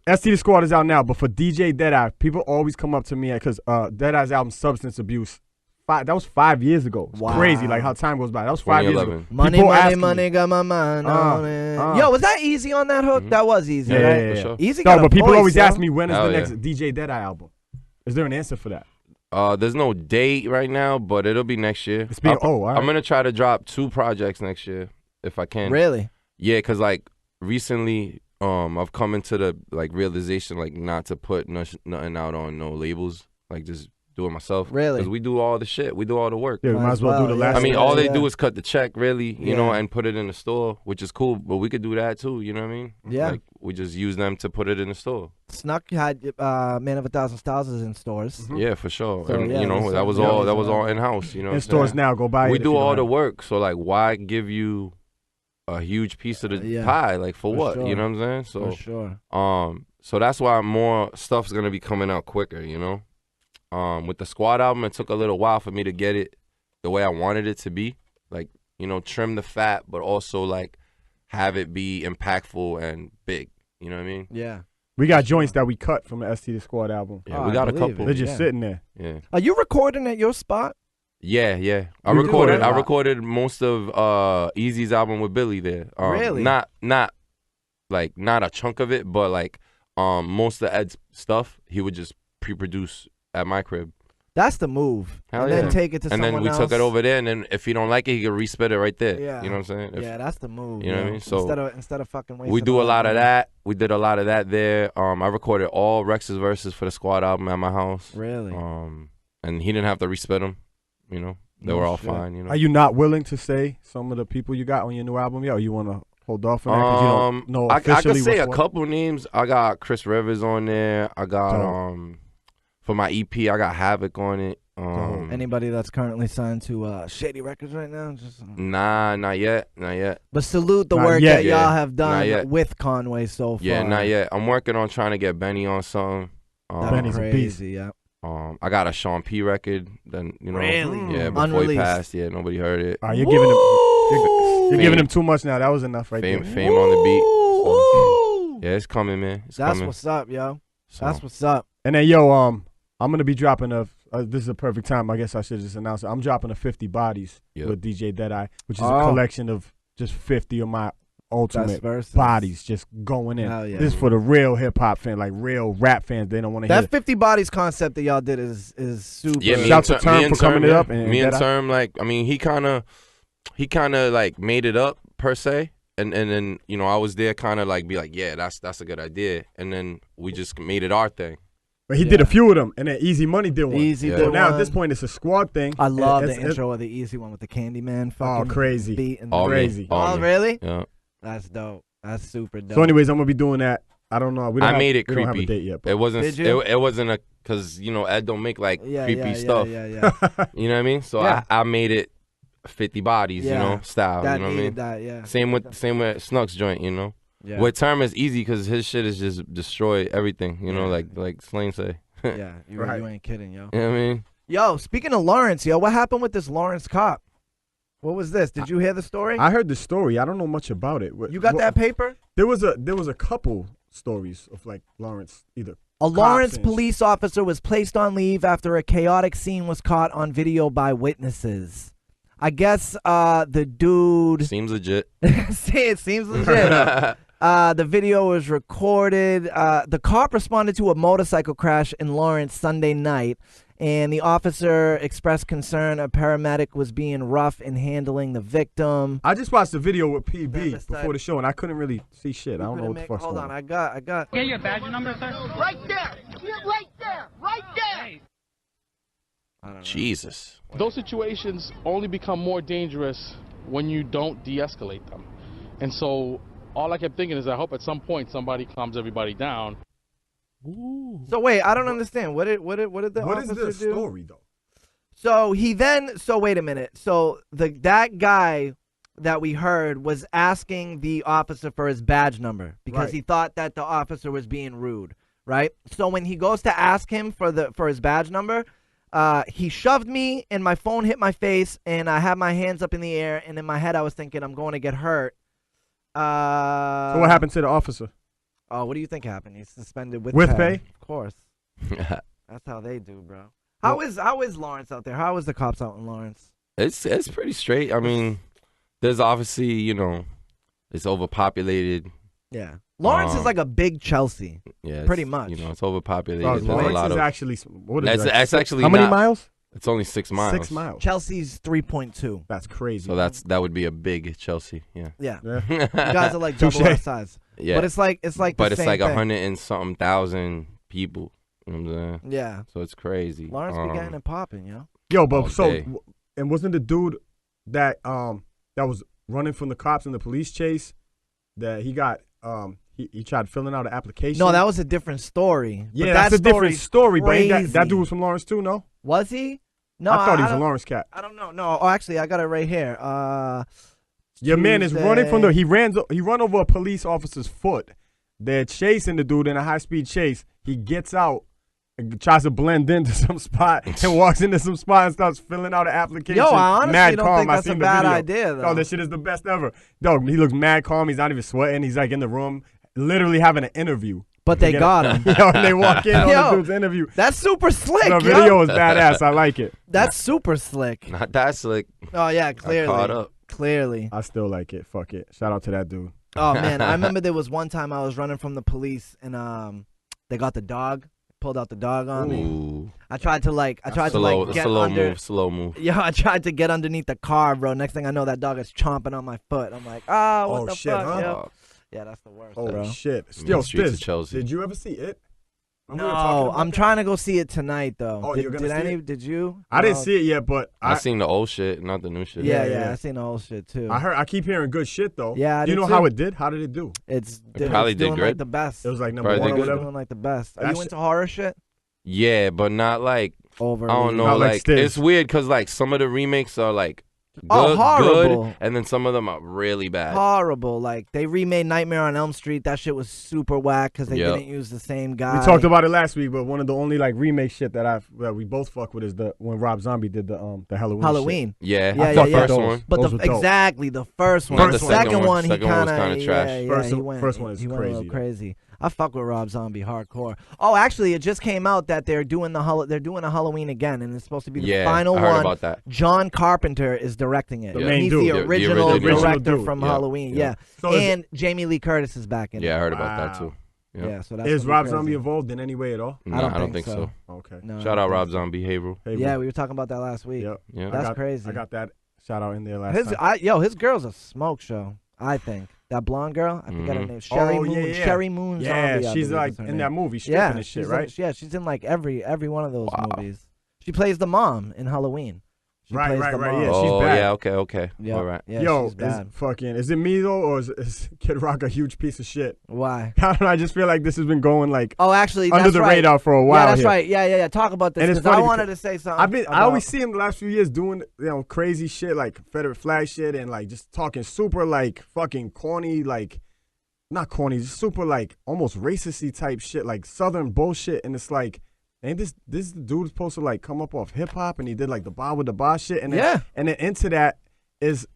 ST The Squad is out now, but for DJ Deadeye, people always come up to me because Deadeye's album Substance Abuse, that was 5 years ago. It's crazy, like how time goes by. That was 5 years ago. 2011. Money, got my mind on it. Yo, was that easy on that hook? That was easy, Yeah, right? yeah, yeah. Sure. Easy No, got a but people voice, always yo. ask me when is Hell the yeah. next DJ Deadeye album. Is there an answer for that? There's no date right now, but it'll be next year. It's being all right. I'm gonna try to drop 2 projects next year if I can. Really? Yeah, cause like recently, I've come into the like realization like not to put nothing out on no labels, like just do it myself. Really? Cause we do all the shit, we do all the work. Yeah, we might as well do the last. I mean, Yeah, all they yeah. do is cut the check, really, you Yeah. know, and put it in the store, which is cool. But we could do that too, you know what I mean? Yeah. Like we just use them to put it in the store. Snuk had Man of 1,000 Styles is in stores. Yeah, for sure. So, and yeah, you know, that's that was yeah, all that's that was all. all in house. You know, what in I'm stores saying? now. Go buy it. We if do you all don't the have work, so like, why give you a huge piece of the Yeah. pie? Like for what? sure. You know what I'm saying? So For sure. So that's why more stuff's gonna be coming out quicker, you know. With the Squad album, it took a little while for me to get it the way I wanted it to be. Like, you know, trim the fat, but also like have it be impactful and big. You know what I mean? Yeah. We got joints that we cut from the ST The Squad album. Yeah, Oh, we I got a believe couple. They're just Yeah. sitting there. Yeah, Are you recording at your spot? yeah. I You do, recorded. right? I recorded most of Easy's album with Billy there. Really? Not a chunk of it, but like most of Ed's stuff he would just pre-produce at my crib. That's the move. Hell and yeah. then take it to someone else. And then we took it over there, and then if he don't like it, he could respit it right there. Yeah. You know what I'm saying? Yeah, that's the move. You know what I mean? So instead of fucking wasting. We do a lot of that. We did a lot of that there. I recorded all Rex's verses for the Squad album at my house. Really? And he didn't have to respit them. You know, they were all fine. You know. Are you not willing to say some of the people you got on your new album, or you want to hold off on that because you don't know officially? I can say a couple names. I got Chris Rivers on there. I got for my EP, I got Havoc on it. Anybody that's currently signed to Shady Records right now? Nah, not yet. But salute the work that y'all have done with Conway so far. Yeah, not yet. I'm working on trying to get Benny on something. Benny's a beast. Yeah. I got a Sean P record. Then really, yeah, before he passed, nobody heard it. You're giving him too much now. That was enough right there. Fame on the beat. So, yeah, it's coming, man. That's what's up, yo. That's what's up. And then, yo, I'm gonna be dropping this is a perfect time. I guess I should just announce it. I'm dropping a 50 Bodies with DJ Deadeye, which is a collection of just 50 of my ultimate bodies just going in. Yeah. This is for the real hip hop fan, like real rap fans. They don't want to hear that 50 Bodies concept that y'all did is super. Yeah, shout to Term for coming it up. And me and Term, like, I mean, he kind of like made it up per se, and then I was there, kind of like be like, yeah, that's a good idea, and then we just made it our thing. But he did a few of them, and then Easy Money did one. So now at this point, it's a squad thing. I love the intro of the Easy one with the Candyman fucking crazy beat and crazy. Oh, really? Yeah. That's dope. That's super dope. So, anyways, I'm gonna be doing that. I don't know. I made it creepy. We don't have a date yet. It wasn't. Did you? It wasn't because Ed don't make like creepy stuff. Yeah. You know what I mean? So I made it 50 Bodies, style. That you know what I mean? That, yeah. Same with Snuk's joint, Yeah. With Term is easy because his shit is just destroy everything. Like Slane say. Yeah, you ain't kidding, yo. You know what I mean? Yo, speaking of Lawrence, what happened with this Lawrence cop? What was this? Did you hear the story? I heard the story. I don't know much about it. You got that paper? There was a couple stories of like Lawrence either. A Lawrence police officer was placed on leave after a chaotic scene was caught on video by witnesses. I guess the dude seems legit. it seems legit. The video was recorded. The cop responded to a motorcycle crash in Lawrence Sunday night, and the officer expressed concern a paramedic was being rough in handling the victim. I just watched the video with PB before the show, and I couldn't really see shit. I don't know what the fuck's going on. Hold on, I got. Get your badge number, sir? Right there! Right there! Right there! I don't know. Jesus. Those situations only become more dangerous when you don't de-escalate them. And so all I kept thinking is I hope at some point somebody calms everybody down. Ooh. So wait, I don't understand. What did the officer do? What is the story though? So wait a minute. So that guy that we heard was asking the officer for his badge number because he thought that the officer was being rude, right? So when he goes to ask him for his badge number, he shoved me and my phone hit my face and I had my hands up in the air, and in my head I was thinking I'm going to get hurt. So what happened to the officer? Oh, what do you think happened? He's suspended with pay? Of course. That's how they do, bro. How is Lawrence out there? How is the cops out in Lawrence? It's pretty straight. I mean, there's obviously, it's overpopulated. Yeah. Lawrence is like a big Chelsea. Yeah. Pretty much. It's overpopulated. Lawrence a lot is of, actually, what is that? It's actually how many miles? It's only 6 miles. 6 miles. Chelsea's 3.2. That's crazy. So that would be a big Chelsea. Yeah. Yeah. You guys are like double our size. Yeah. But it's like but it's like thing. 100 and something thousand people. You know what I'm saying? Yeah. So it's crazy. Lawrence be getting it popping, yo. Yo, but and wasn't the dude that was running from the cops in the police chase that he got he tried filling out an application? No, that was a different story. Yeah, that's a different story. But that dude was from Lawrence too, no? Was he? No, I thought he was a Lawrence cat. I don't know. No, actually, I got it right here. Your man is running from he ran over a police officer's foot. They're chasing the dude in a high-speed chase. He gets out and tries to blend into some spot and walks into some spot and starts filling out an application. Yo, I honestly mad don't calm. think that's a bad idea, though. Oh, this shit is the best ever. Dog, he looks mad calm. He's not even sweating. He's like in the room, literally having an interview. But they got him. Yo, and they walk in on the dude's interview. That's super slick, The video is badass. I like it. That's super slick. Not that slick. Oh, yeah, clearly. I caught up. Clearly. I still like it. Fuck it. Shout out to that dude. Oh, man. I remember there was one time I was running from the police, and they got the dog. pulled out the dog on me. Ooh. I tried to get under. Slow move. Yo, I tried to get underneath the car, bro. Next thing I know, that dog is chomping on my foot. I'm like, what the shit, fuck, huh? yo? Yeah, that's the worst. Holy bro. shit. Yo, Stiz, did you ever see it? No, I'm trying to go see it tonight, though. Oh, you're gonna see it? Did you? I didn't see it yet, but I seen the old shit, not the new shit. Yeah, I seen the old shit too. I keep hearing good shit though. Yeah, do you know how it did? How did it do? It probably did doing great. Like the best. It was like number probably 1 or whatever. Doing like the best. Are you into horror shit? Yeah, but not like over. I don't know. Not like Stiz. it's weird because like some of the remakes are like horrible. good, and then some of them are really bad. Horrible. Like they remade Nightmare on Elm Street. That shit was super whack because they didn't use the same guy. We talked about it last week, but one of the only like remake shit that we both fuck with is when Rob Zombie did the Halloween. Shit. Yeah, yeah, the first one. But exactly the first one. Not the second one, he kind of trash. First one is he crazy. Went a little crazy. I fuck with Rob Zombie hardcore. Oh, actually, it just came out that they're doing a Halloween again, and it's supposed to be the final one. I heard about that. John Carpenter is directing it. The main He's dude. the original director dude. from Halloween. Yeah, So and Jamie Lee Curtis is back in it. Yeah, I heard about that too. Yeah, so that's is Rob Zombie involved in any way at all? No, I don't think so. Okay. No, Shout out Rob Zombie, hey bro. Yeah, we were talking about that last week. Yep. Yeah, that's crazy. I got that shout out in there last time. His girl's a smoke show. I think that blonde girl. I forgot her name. Sherry Moon. Sherry Moon. Yeah, Zombie, she's like in that movie, stripping and shit, right? She's in like every one of those movies. She plays the mom in Halloween. Right. Yeah, she's bad. Yeah, okay. Yep. All right. Yeah, yo, she's bad. is it me though, or is Kid Rock a huge piece of shit? Why? I don't know. I just feel like this has been going like actually under the radar for a while. Yeah, that's here. right. Yeah. Talk about this because I wanted to say something. I always see him the last few years doing crazy shit like Confederate flag shit and like just talking super like fucking corny, like not corny, just super like almost racist-y type shit, like Southern bullshit, and it's like. Ain't this dude supposed to like come up off hip hop and he did like the bar with the bar shit and then, and then into that is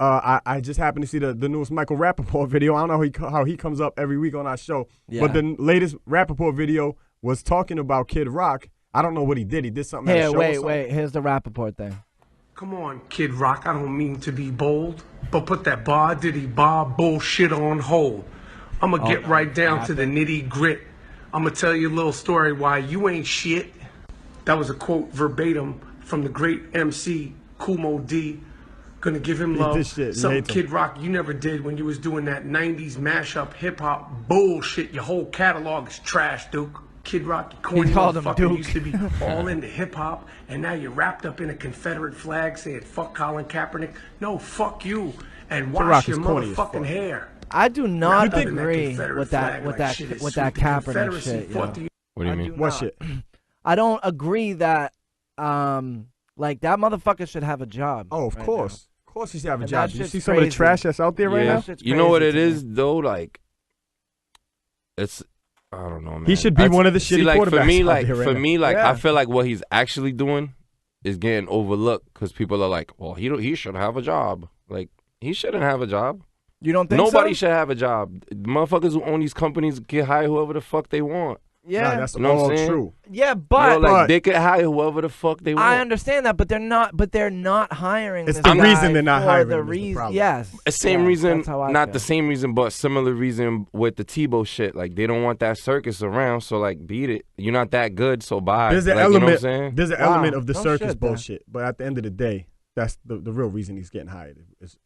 I just happened to see the newest Michael Rappaport video. I don't know how he comes up every week on our show, but the latest Rappaport video was talking about Kid Rock. I don't know what he did. He did something. Here, wait. Here's the Rappaport thing. Come on, Kid Rock. I don't mean to be bold, but put that bar diddy bar bullshit on hold. I'ma get right down to the nitty grit. I'm going to tell you a little story why you ain't shit. That was a quote verbatim from the great MC Kumo D. Gonna give him love. Something Kid Rock you never did when you was doing that 90s mashup hip-hop bullshit. Your whole catalog is trash, Duke. Kid Rock, you corny motherfucker, used to be all into hip-hop, and now you're wrapped up in a Confederate flag saying fuck Colin Kaepernick. No, fuck you. And wash your motherfucking hair. I do not agree with that Kaepernick shit. What do you mean? What shit? I don't agree that like that motherfucker should have a job. Oh, of course. Of course he should have a job. You see crazy. some of the trash that's out there right now? You know what it is though? Like it's I don't know, man. He should be one of the shitty quarterbacks. For me, I feel like what he's actually doing is getting overlooked because people are like, well, he should have a job. Like he shouldn't have a job. You don't think nobody should have a job? The motherfuckers who own these companies can hire whoever the fuck they want. Yeah, that's all true. Yeah, but they could hire whoever the fuck they want. I understand that, but they're not. But they're not hiring. It's the reason they're not hiring. The reason, yes, the same reason, not the same reason, but similar reason with the Tebow shit. Like they don't want that circus around, so like beat it. You're not that good, so bye. There's an element. You know what I'm saying? There's an element of the circus bullshit, but at the end of the day, that's the real reason he's getting hired.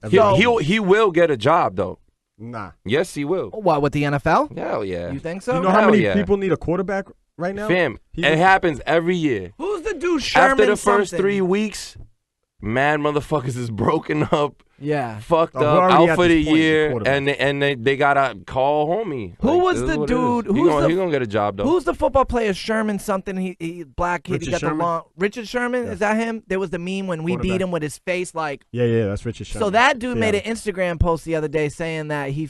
He will get a job though. Nah. Yes, he will. What, with the NFL? Hell yeah. You think so? You know how many people need a quarterback right now? Fam, it happens every year. Who's the dude Sherman After the first 3 weeks, mad motherfuckers is broken up. Yeah. Fucked up, out for the year, and they gotta call homie. Who was the dude? He gonna get a job though. Who's the football player? Sherman something. He black kid. Richard he got Sherman? the long. Richard Sherman, is that him? There was the meme when we beat him with his face like. Yeah, that's Richard Sherman. So that dude made an Instagram post the other day saying that he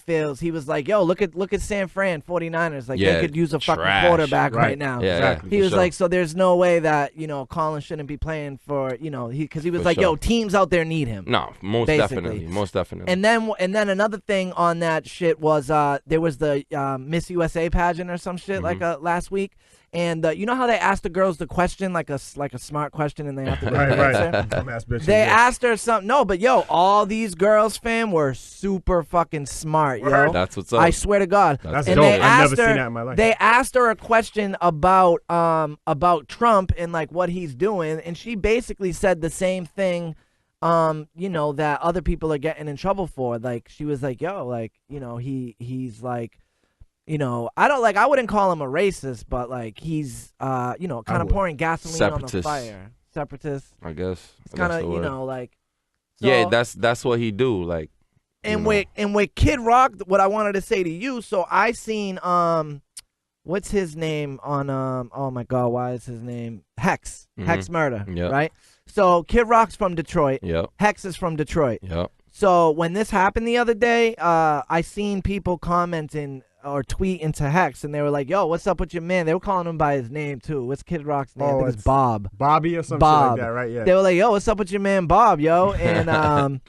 was like, yo, look at San Fran 49ers. Like they could use a fucking quarterback right now. Yeah, exactly. He was like, so there's no way that Colin shouldn't be playing for because he was like, yo, teams out there need him. No, most basically. basically. Most definitely. And then another thing on that shit was there was the Miss USA pageant or some shit like last week. And you know how they asked the girls the question, like a smart question, and they have to go answer? Dumbass bitches, they asked her something. No, but yo, all these girls, fam, were super fucking smart, yo. That's what's up. I swear to God. That's and dope. they I've asked never her, seen that in my life. They asked her a question about Trump and like what he's doing, and she basically said the same thing, you know, that other people are getting in trouble for. Like she was like, yo, like, you know, he's like, you know, I wouldn't call him a racist, but like he's you know, kind of pouring gasoline on the fire. Separatist, I guess. It's kind of, you know, like so, yeah, that's what he do, like. And with Kid Rock, what I wanted to say to you, so I seen what's his name on oh my God, why is his name Hex Murder, right? So Kid Rock's from Detroit. Yep. Hex is from Detroit. Yep. So when this happened the other day, I seen people commenting or tweeting to Hex, and they were like, yo, what's up with your man? They were calling him by his name, too. What's Kid Rock's name? I think it's Bob. Bobby or something like that, right? Yeah. They were like, yo, what's up with your man Bob, yo? And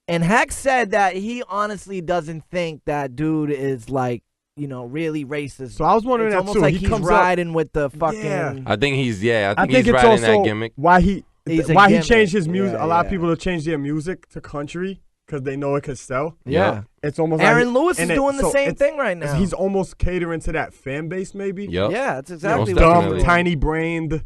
and Hex said that he honestly doesn't think that dude is, like, you know, really racist. So I was wondering it's that, almost too. like He he's comes riding with the fucking... Yeah. I think he's it's riding also that gimmick. Why he changed his music. Yeah, a lot of people have changed their music to country because they know it could sell. Yeah. It's almost Aaron like Lewis is doing the same thing right now. He's almost catering to that fan base, maybe. Yep. Yeah, that's exactly what what he's doing. tiny-brained,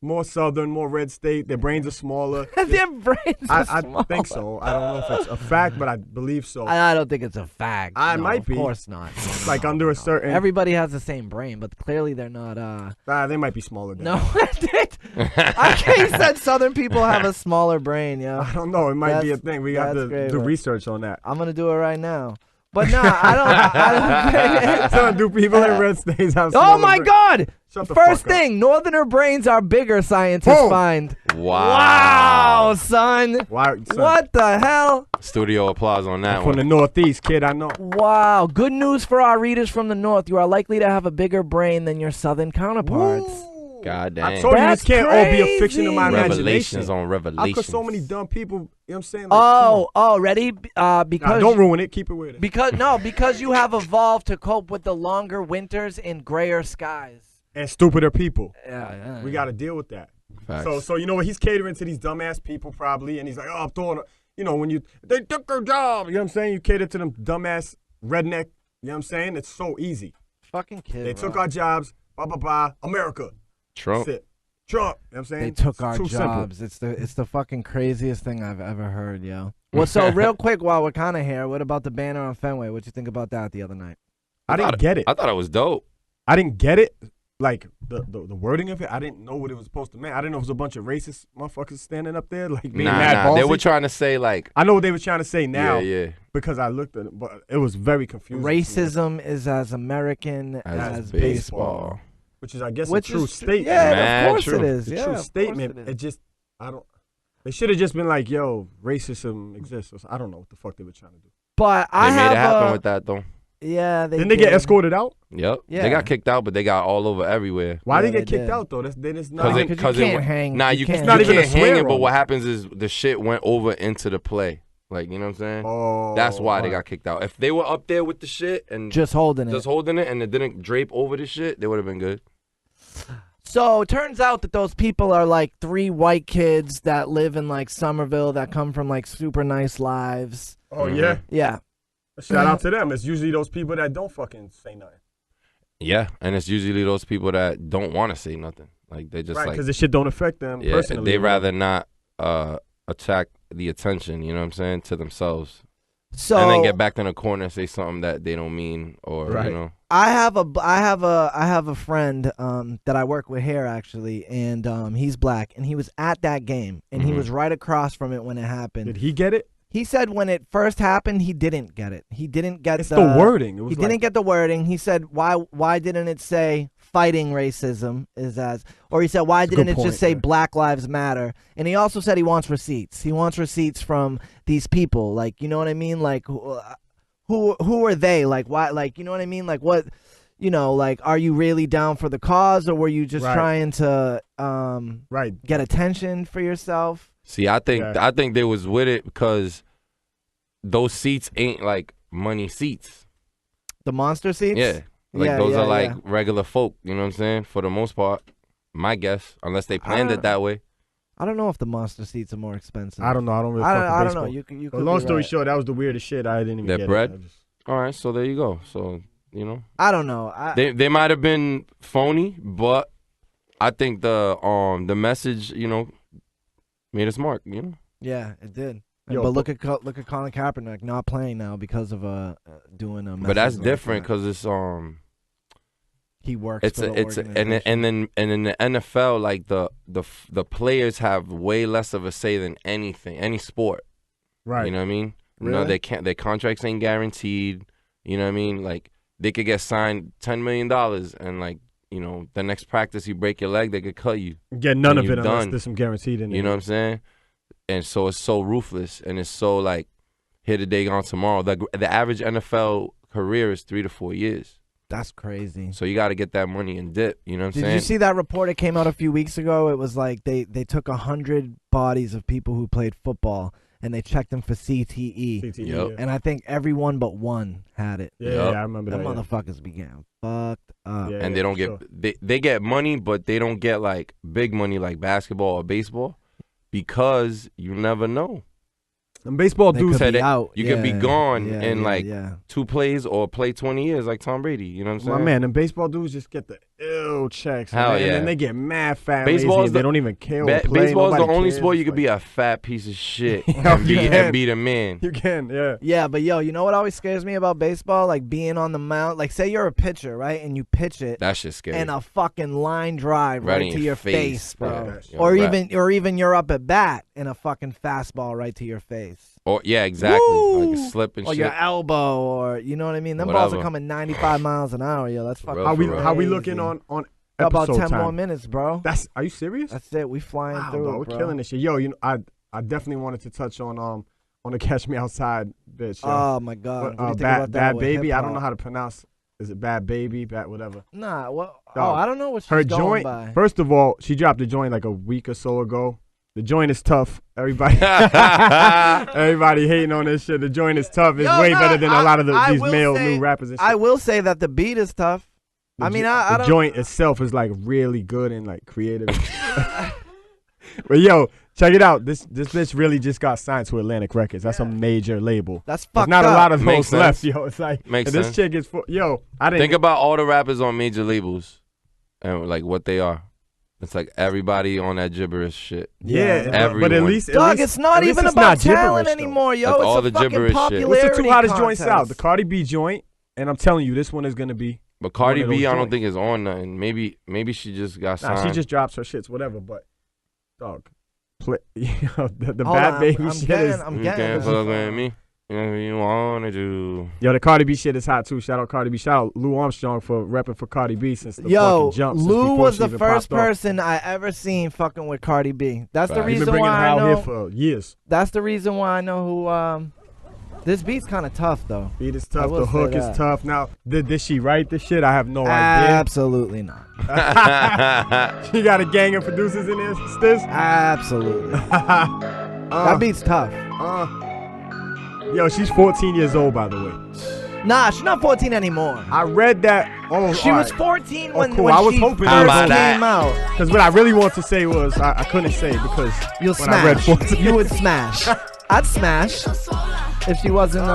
more southern, more red state. Their brains are smaller. Their brains are smaller. I think so. I don't know if it's a fact, but I believe so. I don't think it's a fact. It might be. Of course not. Like under a certain... Everybody has the same brain, but clearly they're not... they might be smaller than No, I can't said Southern people have a smaller brain, yo. I don't know. It might be a thing. We got to do research on that. I'm going to do it right now. But no, I don't do people in red states have Oh my God! Shut the First fuck up. thing, Northerner brains are bigger, scientists find. Wow. Son. Son. What the hell? Studio applause on that From one. the Northeast, kid, I know. Wow. Good news for our readers from the North. You are likely to have a bigger brain than your Southern counterparts. God damn. I told you this can't all be a fiction of my Revelations imagination. on revelations. How could so many dumb people, you know what I'm saying? Like, ready? Because don't ruin it. Keep it with it. Because you have evolved to cope with the longer winters and grayer skies. And stupider people. Yeah. We got to deal with that. Facts. So you know what? He's catering to these dumbass people probably, and he's like, oh, I'm throwing, you know, when they took her job, you know what I'm saying? You cater to them dumbass redneck, you know what I'm saying? It's so easy. Fucking kid. They took our jobs, blah, blah, blah, America. Trump. That's it. Trump, you know what I'm saying? They took our jobs. It's the fucking craziest thing I've ever heard, yo. Well, so real quick while we're kind of here, what about the banner on Fenway? What'd you think about that the other night? I didn't get it. I thought it was dope. I didn't get it. Like, the wording of it, I didn't know what it was supposed to mean. I didn't know it was a bunch of racist motherfuckers standing up there, like, being mad ballsy. They were trying to say, like... I know what they were trying to say now. Yeah. Because I looked at it, but it was very confusing. Racism is as American as baseball. Which is, I guess, a true statement. Yeah, of course it is. It's a true statement. It just, they should have just been like, yo, racism exists. I don't know what the fuck they were trying to do. But they made it happen with that, though. Yeah, Didn't they get escorted out? Yep. Yeah. They got kicked out, but they got all over everywhere. Why did they get kicked out, though? They just not... Because you can't hang. Nah, you can't hang it, but what happens is the shit went over into the play. Like, you know what I'm saying? Oh, that's why they got kicked out. If they were up there with the shit and just holding it and it didn't drape over the shit, they would have been good. So it turns out that those people are like 3 white kids that live in like Somerville that come from like super nice lives. Oh, yeah? Yeah. Shout out to them. It's usually those people that don't fucking say nothing. Yeah, and it's usually those people that don't want to say nothing. Like, they just because this shit don't affect them personally. They rather not attract the attention, you know what I'm saying, to themselves. So and then get back in the corner and say something that they don't mean, or you know. I have a friend that I work with here actually, and he's black, and he was at that game, and he was right across from it when it happened. Did he get it? He said when it first happened, he didn't get it. He didn't get the wording. He didn't get the wording. He said, why didn't it say fighting racism or he said, why didn't it just say Black Lives Matter? And he also said he wants receipts. He wants receipts from these people. Like, you know what I mean? Like, who are they? Like, why? Like, you know what I mean? Like, what, you know, like, are you really down for the cause, or were you just trying to get attention for yourself? See, I think they was with it because those seats ain't like money seats. The monster seats? Yeah. Like those are like regular folk, you know what I'm saying? For the most part, my guess, unless they planned it that way. I don't know if the monster seats are more expensive. I don't know. I don't really fuck with baseball. I don't know. You could long story short, that was the weirdest shit. I didn't even get bread? it. All right, so there you go. So, you know. I don't know. They might have been phony, but I think the message, you know, made us mark, you know. Yeah, it did. But look at Colin Kaepernick not playing now because of doing a message. But that's different because it's he works. And in the NFL, like the players have way less of a say than any sport. Right. You know what I mean? Really? No, they can't. Their contracts ain't guaranteed. You know what I mean? Like they could get signed $10 million, and like you know, the next practice you break your leg, they could cut you. Get none of it unless there's some guaranteed in it. You know what I'm saying? And so it's so ruthless, and it's so like here today, gone tomorrow. The average NFL career is 3 to 4 years. That's crazy. So you got to get that money and dip. You know what I'm saying? Did you see that report that came out a few weeks ago? It was like they took 100 bodies of people who played football and they checked them for CTE. Yep. And I think everyone but one had it. Yeah, I remember that. Them motherfuckers began fucked up. And they don't get they get money, but they don't get like big money like basketball or baseball because you never know. And baseball dudes said you could be gone in 2 plays or play 20 years like Tom Brady. You know what I'm saying? My man, and baseball dudes just get the ill checks. Hell man. yeah. And then they get mad fat. Baseball's they don't even care. Baseball's the only sport you could be a fat piece of shit and beat a man. You can, yeah. Yeah, but yo, you know what always scares me about baseball? Like being on the mound. Like say you're a pitcher, right? And you pitch it. That shit's scary. And a fucking line drive right to your face, bro. Yeah. Or even you're up at bat and a fucking fastball right to your face. Or yeah, exactly. Woo! Like a slip and or shit. Your elbow, or you know what I mean. Them balls are coming 95 miles an hour, yo. That's fucking. How we looking on about 10 time? More minutes, bro. Are you serious? That's it. We flying through, bro. We're killing this shit. Yo, you know, I definitely wanted to touch on the Catch Me Outside bitch. Yo. Oh my god. What do you think about that Bad Baby. I don't know how to pronounce. Is it Bad Baby? Bad whatever. Nah. Well. I don't know what she's her going joint. by. First of all, she dropped a joint like a week or so ago. The joint is tough. Everybody hating on this shit. The joint is tough. It's way better than a lot of these male new rappers and shit. I will say that the beat is tough. The joint itself is like really good and like creative. But yo, check it out. This bitch really just got signed to Atlantic Records. That's a major label. That's fucked up. There's not a lot of Makes those left, sense. yo. It's like Makes this sense. chick is I didn't think about all the rappers on major labels and like what they are. It's like everybody on that gibberish shit. Yeah, but at least it's not even about talent anymore, yo. Like it's all a the fucking gibberish shit. popularity What's the 2 hottest contest. joints out? The Cardi B joint, and I'm telling you, this one is gonna be. But Cardi one of B, those I don't joints. think is on nothing. Maybe she just got signed. Nah, she just drops her shits, whatever. But dog, the Hold Bad on, Baby I'm shit getting, is. I'm You getting can't this. fuck with me. You wanna do? Yo, the Cardi B shit is hot too. Shout out Cardi B. Shout out Lou Armstrong for repping for Cardi B since the fucking jump. Lou was the first person I ever seen fucking with Cardi B. That's the He's been reason bringing why Hal I know. here for years. That's the reason why I know who. This beat's kind of tough though. Beat is tough. will The say hook that. is tough. Now, did she write this shit? I have no idea. Absolutely not. She got a gang of producers in there, Stiz? Absolutely. That beat's tough. Yo, she's 14 years old, by the way. Nah, she's not 14 anymore. I read that. Oh, She was 14 when, cool. when I was she hoping first that. came out. Because what I really want to say was, I couldn't say because You'll when I read smash. 14. You would smash. I'd smash if she wasn't.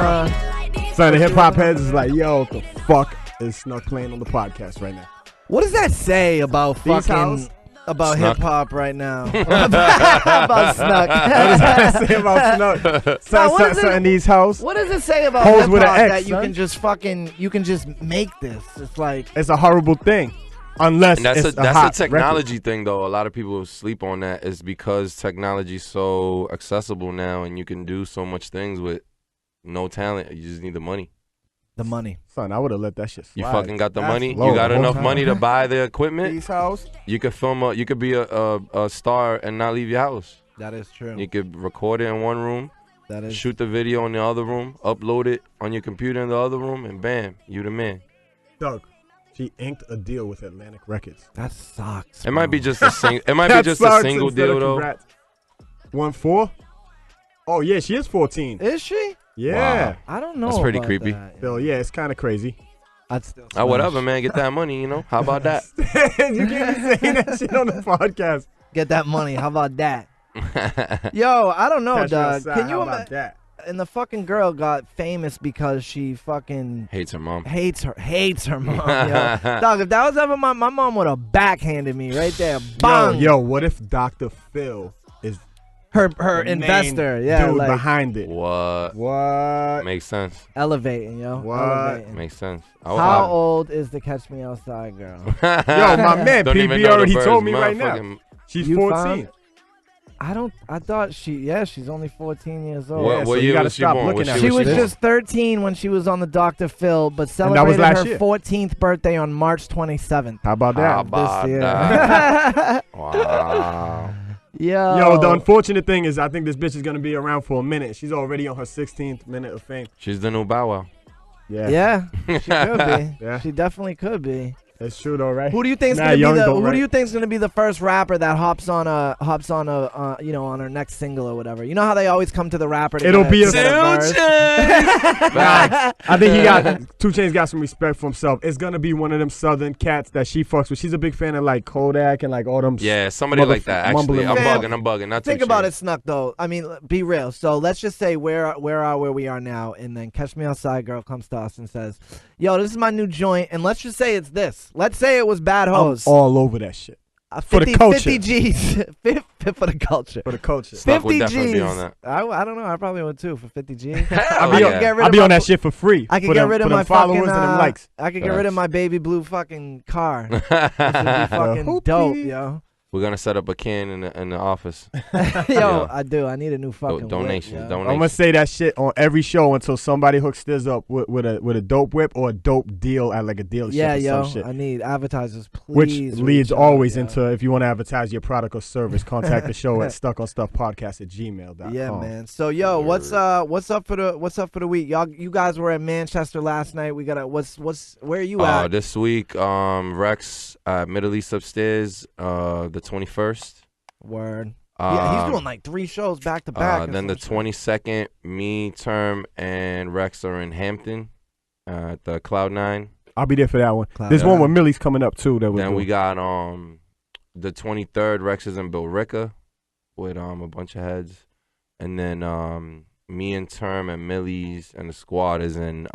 So the hip hop heads is like, yo, the fuck is Snuk playing on the podcast right now? What does that say about These fucking house? about Snuk. hip hop right now? About Snuk. What does that say about Snuk? what is it- So in these house, What does it say about Hoes hip with an hop X, that you son. can just fucking make this? It's like it's a horrible thing. Unless And that's it's a hot technology thing though. A lot of people sleep on that. Is because technology's so accessible now, and you can do so much things with no talent. You just need the money. the money. Son, I would have let that shit slide. You fucking got the That's money. low You got the whole enough time. money to buy the equipment. These house. You could film you could be a star and not leave your house. That is true. You could record it in one room, That is shoot the video in the other room, upload it on your computer in the other room, and bam, you the man. Doug, she inked a deal with Atlantic Records. that sucks. It might be just a it might That be just a sucks single instead deal of though. congrats. 1-4? Oh yeah, she is 14. Is she? Yeah. Wow. I don't know. That's pretty about creepy. That, Phil, yeah, it's kind of crazy. I'd still Whatever, smash. man. Get that money, you know. How about that? You can't be saying that shit on the podcast. Get that money. How about that? Yo, I don't know, Catch me dog. outside. Can you How about imagine? that? And the fucking girl got famous because she fucking Hates her mom. hates her mom. Yo. Dog, if that was ever my mom would have backhanded me right there. Bang. Yo, what if Dr. Phil is her the investor, main yeah, dude like behind it? What? Makes sense. elevating, yo. What? Elevating. Makes sense. How old is the Catch Me Outside girl? Yo, my man, Don't even PB know the already bird's told me right motherfucking- now. She's You 14. I thought she's only 14 years old. What so you year gotta was she stop born? looking at She her. was Shit. just 13 when she was on the Dr. Phil, but that was celebrated last her year. 14th birthday on March 27th. How about that? How about This year. that? Wow. Yo, the unfortunate thing is I think this bitch is going to be around for a minute. She's already on her 16th minute of fame. She's the new Bow Wow. Yeah. Yeah, she could be. Yeah. She definitely could be. It's true though, right? Who do you think's Nah, gonna be young the though, Who right? do you think's gonna be the first rapper that hops on a you know, on her next single or whatever? You know how they always come to the rapper. To It'll get be to a get verse? I think he got 2 Chainz got some respect for himself. It's gonna be one of them southern cats that she fucks with. She's a big fan of like Kodak and like all them. Yeah, somebody like that. Actually, I'm bugging. Not Think too about shady. it, Snuk. Though I mean, be real. So let's just say where we are now, and then Catch Me Outside girl comes to us and says, "Yo, this is my new joint," and let's just say it's this. Let's say it was Bad Hoes. I'm all over that shit. 50, for the culture. 50 G's for the culture. For the culture. Snuk would 50 definitely G's. be on that. I don't know. I probably would too for 50 G's. Hell I yeah. could get rid I'll of be my on that shit for free. I could for get them, rid of for my them followers fucking, and them likes. I could get rid of Facts. my baby blue fucking car. This would be fucking Hoopy. dope, yo. We're gonna set up a can in the office. Yo, I do. I need a new fucking Donations. whip, yo. I'm gonna say that shit on every show until somebody hooks Stiz up with a dope whip or a dope deal at like a dealership Yeah, or yo. some shit. I need advertisers, please. Which reach leads out, always yo. into if you want to advertise your product or service, contact the show at StuckOnStuffPodcast@gmail.com. Yeah, man. So yo, what's up for the week? You guys were at Manchester last night. We got where are you at? This week, Rex at Middle East Upstairs, the 21st. Word. Yeah, he's doing like 3 shows back to back. Then the 22nd, me, Term, and Rex are in Hampton at the Cloud9. I'll be there for that one. Cloud There's Nine. one with Millie's coming up too. Then we got the 23rd, Rex is in Billerica with a bunch of heads. And then me and Term and Millie's and the squad is in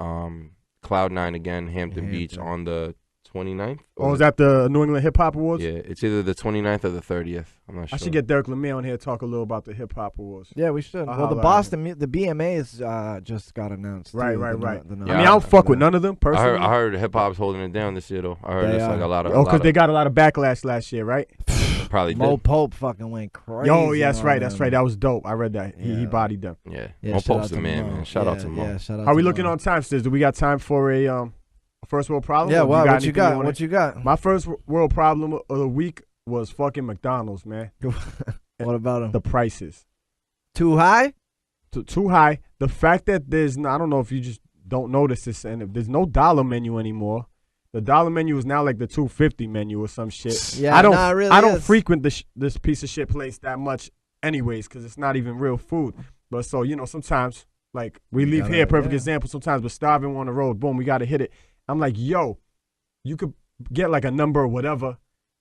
Cloud9 again, Hampton Beach on the 29th. Oh, is that the New England Hip Hop Awards? Yeah, it's either the 29th or the 30th. I'm not sure. I should get Derek Lemay on here to talk a little about the Hip Hop Awards. Yeah, we should. I'll Well, the holler at Boston, the BMAs just got announced. Right. too, I Yeah, mean, I don't fuck with none of them personally. I heard hip hop's holding it down this year though. I heard They there's like are. a lot of. Oh, because they got a lot of backlash last year, right? probably Mo did. Pope fucking went crazy. Yo, yeah, that's on right. That's them. right. That was dope. I read that. He Yeah. bodied them. Yeah, Yeah, Mo shout Pope's out the to man, Mo. man. Shout out to Mo. Yeah, shout out How to we looking Mo. on time, Stiz? Do we got time for a first world problem? Yeah, Or what you anything got? wanna- What you got? My first world problem of the week was fucking McDonald's, man. What about them? The prices. Too high? Too high. The fact that I don't know if you just don't notice this, and if there's no dollar menu anymore. The dollar menu is now like the $2.50 menu or some shit. Yeah, I don't. nah, it really I don't is. frequent this piece of shit place that much, anyways, because it's not even real food. But so sometimes like we leave gotta- here. Perfect yeah. example. Sometimes we're starving on the road. Boom, we gotta hit it. I'm like, yo, you could get like a number or whatever.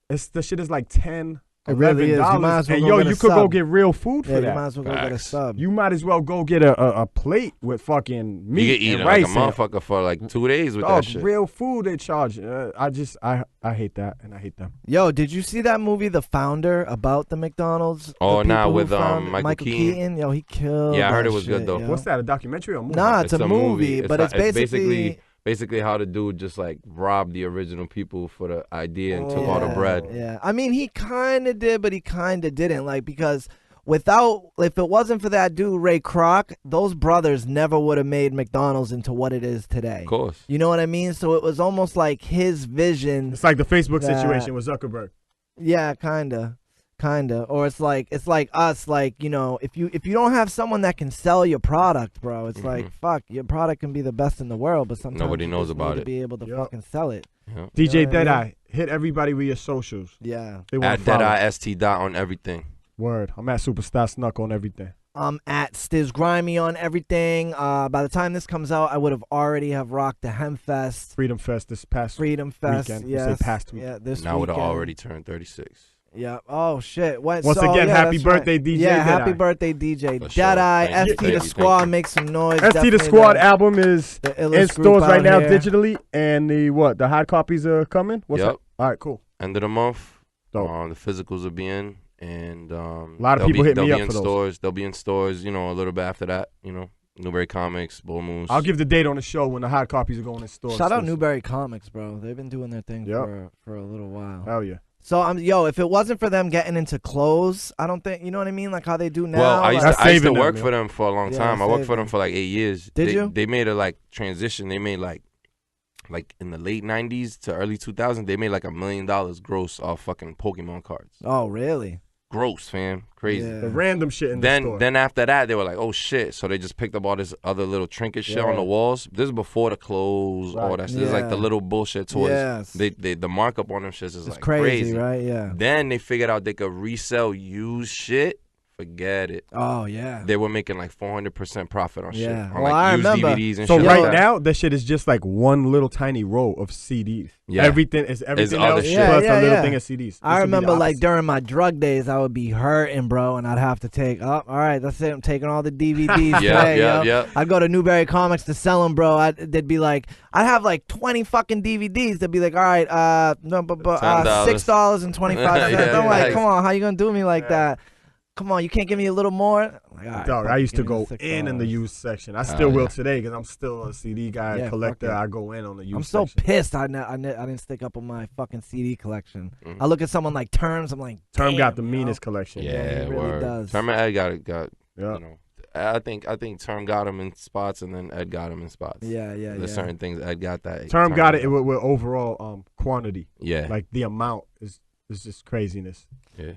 The shit is like $10. It really is. You might as well and go yo, get a you could go sub. get real food Yeah, for you that. might as well go get a Facts. sub. You might as well go get a plate with fucking You meat get eaten and like a rice. motherfucker for like 2 days with Dog, that shit. real food they charge. I hate that, and I hate them. Yo, did you see that movie, The Founder, about the McDonald's? Oh, The nah, people who with, found it? Michael Keaton. Yo, he killed. Yeah, I heard that it was good, shit, though. yo. What's that? A documentary or a movie? Nah, it's a movie, but It's it's basically basically how the dude just like robbed the original people for the idea and took all the bread. Yeah, I mean, he kind of did, but he kind of didn't. Like, because if it wasn't for that dude, Ray Kroc, those brothers never would have made McDonald's into what it is today. Of course. You know what I mean? So it was almost like his vision. It's like the Facebook that- situation with Zuckerberg. Yeah, kinda. Or it's like us, like, if you don't have someone that can sell your product, bro, it's like, fuck, your product can be the best in the world, but sometimes Nobody you knows just about need it. to be able to Yep. fucking sell it. Yeah. DJ You know what I Deadeye, mean? hit everybody with your socials. Yeah. They wanna At follow. Deadeye ST dot on everything. Word. I'm at Superstar Snuk on everything. I'm at Stiz Grimy on everything. By the time this comes out, I would have already have rocked the Hempfest. Freedom Fest this past Freedom Fest, weekend. yes. Say past weekend. Yeah, this Now would have weekend. already turned 36. Yeah. Oh shit. Once again, happy birthday, DJ. Yeah, Deadeye. happy birthday, DJ For sure. Deadeye. Thank you, ST thank the you, Squad, thank you. make some noise. ST the Definitely Squad album is the in illest stores group right out now here. digitally, and the hard copies are coming. What's Yep. up? All right, cool. End of the month. Dope. The physicals will be in, and a lot of people hit me up for those. Stores. They'll be in stores. You know, a little bit after that. You know, Newberry Comics, Bull Moose. I'll give the date on the show when the hard copies are going in stores. Shout out Newberry Comics, bro. They've been doing their thing Yep. for a little while. Hell yeah. So if it wasn't for them getting into clothes, I don't think, you know what I mean, like how they do now. Well, I like, used to them, work man. for them for a long Yeah, time. I worked for saving. them for like 8 years. Did you? They made a like transition. They made like in the late 90s to early 2000s, they made like $1 million gross off fucking Pokemon cards. Oh, really? Gross, fam. Crazy. Yeah. The random shit in the store. Then after that, they were like, oh shit. So they just picked up all this other little trinket shit on the walls. This is before the clothes, all that shit. This is like the little bullshit toys. Yes. The markup on them shits is It's like crazy, right? Yeah. Then they figured out they could resell used shit. Forget it. Oh, yeah. They were making like 400% profit on shit. Yeah. On Well, like I used remember. DVDs and So shit right like that. now, that shit is just like one little tiny row of CDs. Yeah. Everything is everything other else shit. plus Yeah, a little yeah. thing of CDs. I remember like during my drug days, I would be hurting, bro, and I'd have to take, all right, that's it. I'm taking all the DVDs today, yo. I'd go to Newberry Comics to sell them, bro. They'd be like, I'd have like 20 fucking DVDs. They'd be like, all right, $6.25. Yeah, I'm like, nice. come on, how you gonna do me like that? Come on, you can't give me a little more? Like, all right, Dog, fuck, I used to give me go the in the $6. used section. I still will today because I'm still a CD guy, Yeah, collector. fuck it. I go in on the used I'm so section. pissed I didn't stick up on my fucking CD collection. I look at someone like Terms, I'm like, Term damn, got the yo. meanest collection. Yeah, he really word. does. Term and Ed got Yeah. you know. I think Term got him in spots, and then Ed got him in spots. Yeah. There's certain things Ed got that. Term got it with overall quantity. Yeah. Like the amount is just craziness. Yeah.